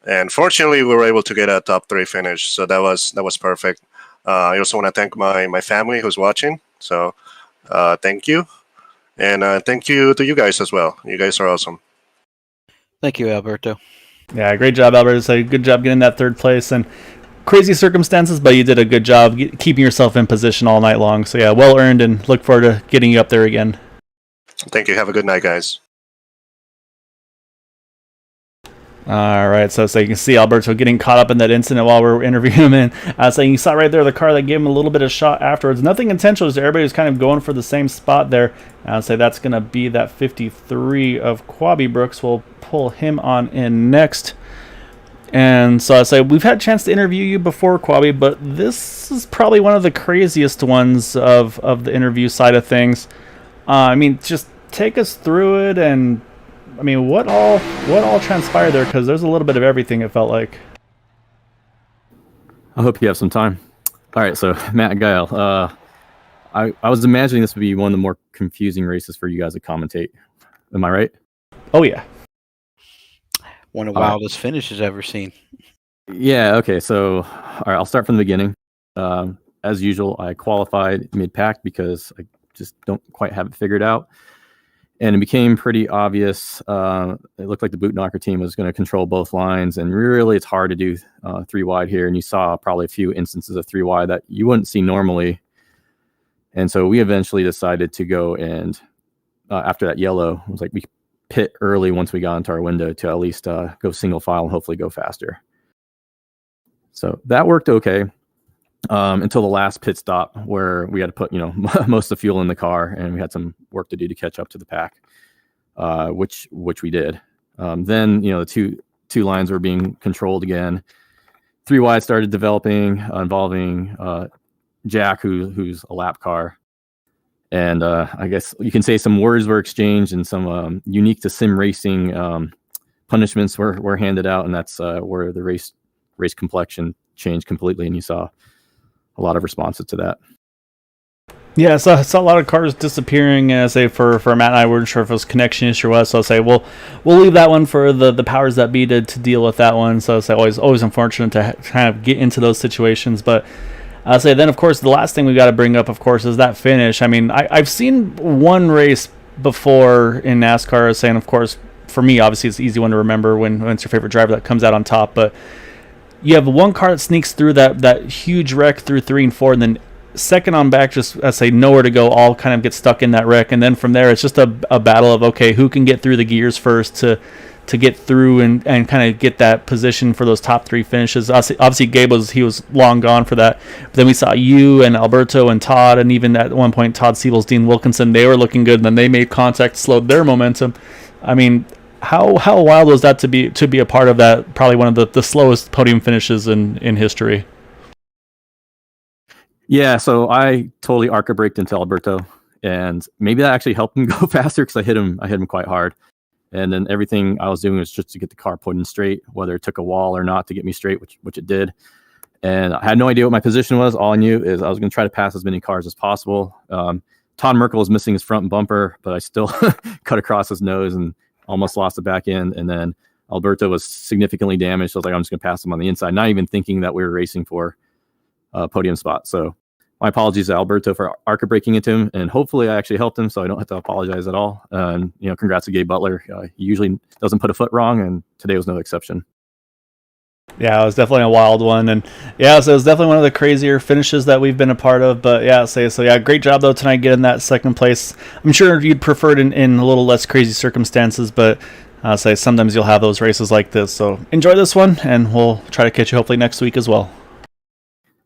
And fortunately, we were able to get a top 3 finish. So that was perfect. I also want to thank my family who's watching. So thank you. And thank you to you guys as well. You guys are awesome. Thank you, Alberto. Yeah, great job, Alberto. So good job getting that third place. And crazy circumstances, but you did a good job keeping yourself in position all night long. So yeah, well earned, and look forward to getting you up there again. Thank you. Have a good night, guys. All right, so you can see Alberto getting caught up in that incident while we're interviewing him. And so you saw right there the car that gave him a little bit of shot afterwards. Nothing intentional, just everybody was kind of going for the same spot there. I'd say that's going to be that 53 of Quabi Brooks. We'll pull him on in next. And so I say we've had a chance to interview you before, Quabi, but this is probably one of the craziest ones of the interview side of things. I mean, just take us through it, and I mean, what all transpired there? Because there's a little bit of everything, it felt like. I hope you have some time. All right, so Matt Guile, I was imagining this would be one of the more confusing races for you guys to commentate. Am I right? Oh yeah. One of the wildest finishes ever seen. Yeah, okay, so all right, I'll start from the beginning. As usual, I qualified mid-pack because I just don't quite have it figured out. And it became pretty obvious. It looked like the boot knocker team was going to control both lines. And really, it's hard to do 3 wide here. And you saw probably a few instances of 3 wide that you wouldn't see normally. And so we eventually decided to go and after that yellow, it was like we pit early once we got into our window to at least go single file and hopefully go faster. So that worked okay until the last pit stop where we had to put, most of the fuel in the car, and we had some work to do to catch up to the pack, which we did. Then, the two lines were being controlled again. 3 wide started developing, involving Jack, who's a lap car. And I guess you can say some words were exchanged and some unique to sim racing punishments were handed out, and that's where the race complexion changed completely, and you saw a lot of responses to that. Yeah, so I saw a lot of cars disappearing. I say for Matt and I weren't sure if it was connection issue or what. So I'll say we'll leave that one for the powers that be to deal with that one. So I'll say always unfortunate to kind of get into those situations, but. I'll say then, of course, the last thing we got to bring up, of course, is that finish. I mean, I've seen one race before in NASCAR saying, of course, for me, obviously, it's an easy one to remember when it's your favorite driver that comes out on top. But you have one car that sneaks through that huge wreck through 3 and 4, and then second on back, just I say nowhere to go, all kind of get stuck in that wreck. And then from there, it's just a battle of, okay, who can get through the gears first to get through and kind of get that position for those top 3 finishes. Obviously Gabe was long gone for that. But then we saw you and Alberto and Todd, and even at one point Todd Siebel's Dean Wilkinson. They were looking good, and then they made contact, slowed their momentum. I mean, how wild was that to be a part of that? Probably one of the slowest podium finishes in history. Yeah, so I totally ARCA braked into Alberto, and maybe that actually helped him go faster because I hit him quite hard. And then everything I was doing was just to get the car put in straight, whether it took a wall or not to get me straight, which it did. And I had no idea what my position was. All I knew is I was going to try to pass as many cars as possible. Todd Merkel was missing his front bumper, but I still cut across his nose and almost lost the back end. And then Alberto was significantly damaged. So I was like, I'm just going to pass him on the inside, not even thinking that we were racing for a podium spot. So my apologies to Alberto for ARCA braking into him, and hopefully I actually helped him, so I don't have to apologize at all. And congrats to Gabe Butler. He usually doesn't put a foot wrong, and today was no exception. Yeah, it was definitely a wild one, and yeah, so it was definitely one of the crazier finishes that we've been a part of. But yeah, so yeah, great job though tonight getting that second place. I'm sure you'd prefer it in a little less crazy circumstances, but I'll say sometimes you'll have those races like this. So enjoy this one, and we'll try to catch you hopefully next week as well.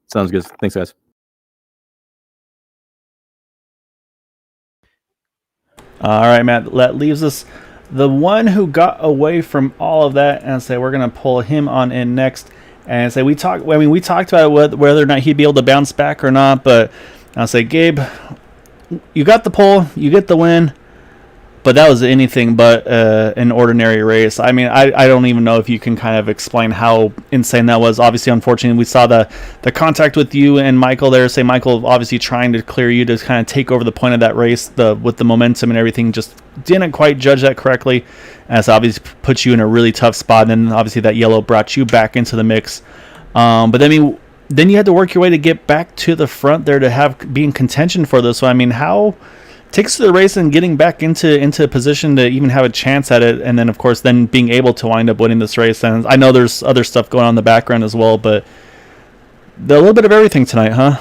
Sounds good. Thanks, guys. All right, Matt, that leaves us the one who got away from all of that, and say we're going to pull him on in next. And say we talked about whether or not he'd be able to bounce back or not, but I'll say, Gabe, you got the pole, you get the win. but that was anything but an ordinary race. I mean, I don't even know if you can kind of explain how insane that was. Obviously, unfortunately, we saw the contact with you and Michael there. Say Michael obviously trying to clear you to kind of take over the point of that race, with the momentum and everything, just didn't quite judge that correctly, as obviously puts you in a really tough spot. And then obviously that yellow brought you back into the mix. But then you had to work your way to get back to the front there to be in contention for this. So I mean, how takes to the race and getting back into a position to even have a chance at it, and then of course then being able to wind up winning this race. And I know there's other stuff going on in the background as well, but a little bit of everything tonight, huh?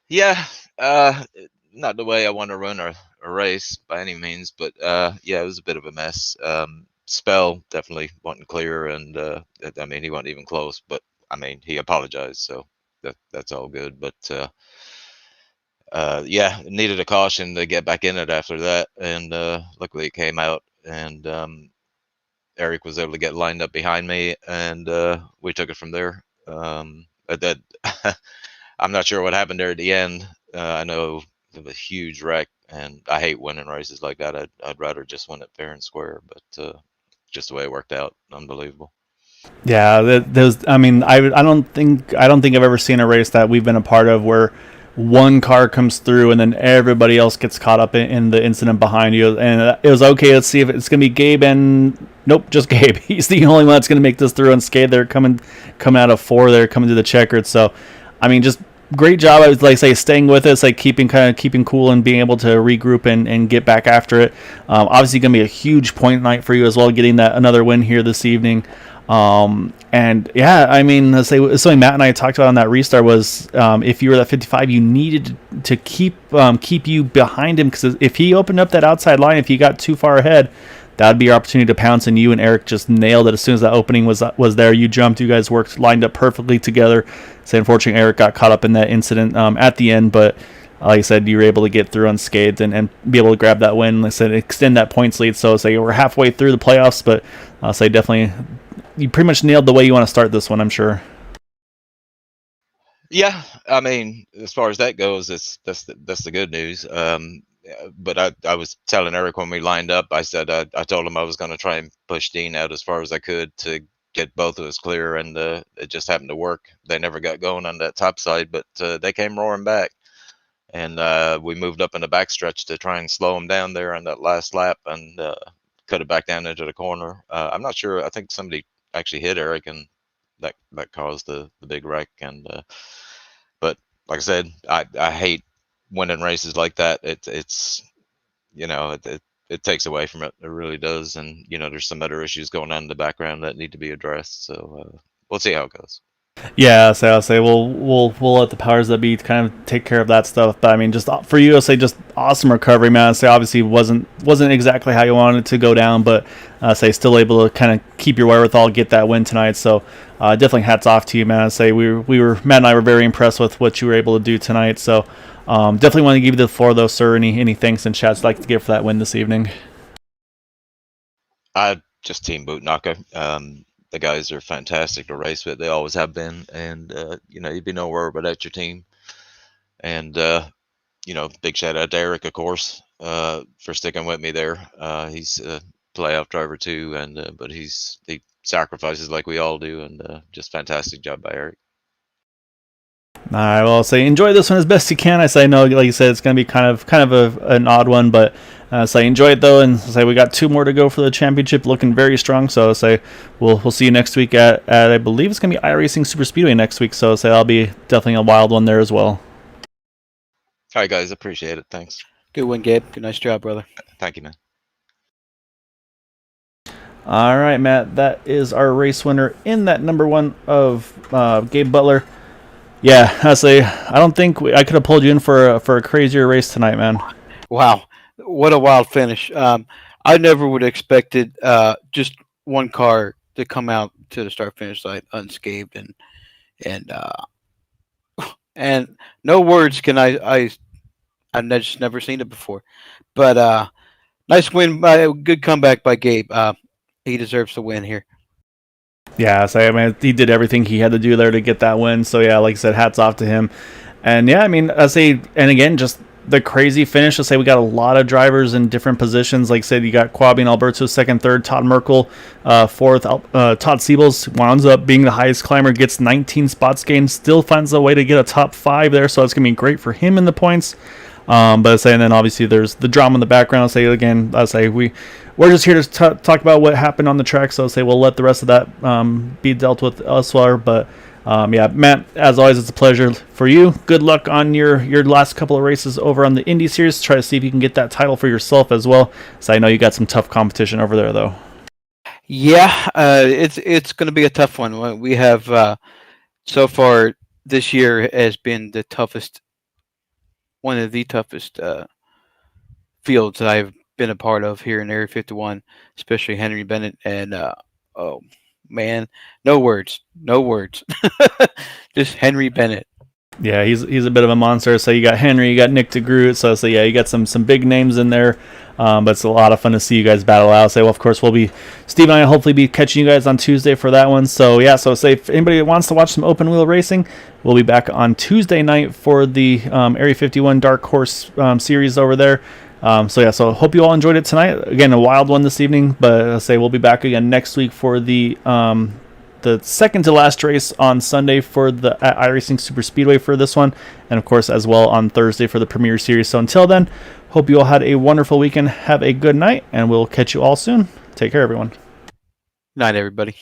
Yeah, not the way I want to run a race by any means, but yeah, it was a bit of a mess. Spell definitely wasn't clear, and I mean, he wasn't even close, but I mean, he apologized, so that's all good. But yeah, needed a caution to get back in it after that, and luckily it came out, and Eric was able to get lined up behind me, and we took it from there. But that I'm not sure what happened there at the end. I know it was a huge wreck, and I hate winning races like that. I'd rather just win it fair and square, but just the way it worked out, unbelievable. Yeah, there's. I mean, I don't think I've ever seen a race that we've been a part of where one car comes through and then everybody else gets caught up in the incident behind you. And it was okay. Let's see if it's gonna be Gabe, and nope, just Gabe. He's the only one that's gonna make this through unscathed. They're coming out of 4. They're coming to the checkered. So, I mean, just great job. I was like say staying with us, like keeping cool and being able to regroup and get back after it. Obviously, gonna be a huge point night for you as well, getting that another win here this evening. And yeah, I mean, let's say something Matt and I talked about on that restart was if you were at 55, you needed to keep you behind him, because if he opened up that outside line, if he got too far ahead, that would be your opportunity to pounce. And you and Eric just nailed it as soon as that opening was there. You jumped, you guys worked lined up perfectly together. So unfortunately, Eric got caught up in that incident at the end, but like I said, you were able to get through unscathed and be able to grab that win. Like I said, extend that points lead. So say we're halfway through the playoffs, but I'll say definitely you pretty much nailed the way you want to start this one, I'm sure. Yeah, I mean, as far as that goes, that's the good news. But I was telling Eric when we lined up, I said I told him I was going to try and push Dean out as far as I could to get both of us clear, and it just happened to work. They never got going on that top side, but they came roaring back, and we moved up in the backstretch to try and slow them down there on that last lap, and cut it back down into the corner. I'm not sure. I think somebody actually hit Eric, and that caused the big wreck. And but like I said, I hate winning races like that. It's it takes away from it. It really does. And there's some other issues going on in the background that need to be addressed. So we'll see how it goes. Yeah, so I'll say we'll let the powers that be kind of take care of that stuff. But I mean, just for you, I'll say just awesome recovery, man. I'll say obviously wasn't exactly how you wanted it to go down, but I'll say still able to kind of keep your wherewithal, get that win tonight. So definitely hats off to you, man. I'll say Matt and I were very impressed with what you were able to do tonight. So definitely want to give you the floor though, sir. Any thanks and chats you'd like to give for that win this evening? Just team boot knocker. The guys are fantastic to race with. They always have been. And, you'd be nowhere without your team. And, big shout out to Eric, of course, for sticking with me there. He's a playoff driver too. And, but he sacrifices like we all do. And just fantastic job by Eric. All right, well, I'll say enjoy this one as best you can. I say, no, like you said, it's going to be kind of an odd one, but say enjoy it though, and say we got 2 more to go for the championship, looking very strong. So say we'll see you next week at I believe it's going to be iRacing Superspeedway next week. So say that'll be definitely a wild one there as well. All right, guys, appreciate it. Thanks. Good win, Gabe. Good, nice job, brother. Thank you, man. All right, Matt, that is our race winner in that number 1 of Gabe Butler. Yeah, I say I don't think I could have pulled you in for a crazier race tonight, man. Wow, what a wild finish! I never would have expected just one car to come out to the start-finish line unscathed, and no words can I've just never seen it before. But nice win, good comeback by Gabe. He deserves to win here. Yeah, so I mean, he did everything he had to do there to get that win. So yeah, like I said, hats off to him. And yeah, I mean, I say, and again, just the crazy finish. Let's say we got a lot of drivers in different positions. Like I said, you got Quabi and Alberto second, third, Todd Merkel fourth. Todd Siebel's winds up being the highest climber, gets 19 spots gained, still finds a way to get a top 5 there. So it's going to be great for him in the points. But I say, and then obviously there's the drama in the background. I say again, I say we're just here to talk about what happened on the track. So I say we'll let the rest of that be dealt with elsewhere. But yeah, Matt, as always, it's a pleasure for you. Good luck on your last couple of races over on the Indy Series. Try to see if you can get that title for yourself as well. So I know you got some tough competition over there, though. Yeah, it's going to be a tough one. We have so far this year has been the toughest, one of the toughest fields that I've been a part of here in Area 51, especially Henry Bennett. And oh man, no words. Just Henry Bennett. Yeah, he's a bit of a monster. So you got Henry, you got Nick DeGroot. So yeah, you got some big names in there. But it's a lot of fun to see you guys battle out. So well, of course, Steve and I will hopefully be catching you guys on Tuesday for that one. So yeah, so say if anybody wants to watch some open wheel racing, we'll be back on Tuesday night for the Area 51 Dark Horse series over there. So hope you all enjoyed it tonight. Again, a wild one this evening, but say we'll be back again next week for the second to last race on Sunday for the at iRacing Superspeedway for this one, and of course as well on Thursday for the Premier Series. So until then, hope you all had a wonderful weekend. Have a good night, and we'll catch you all soon. Take care, everyone. Night, everybody.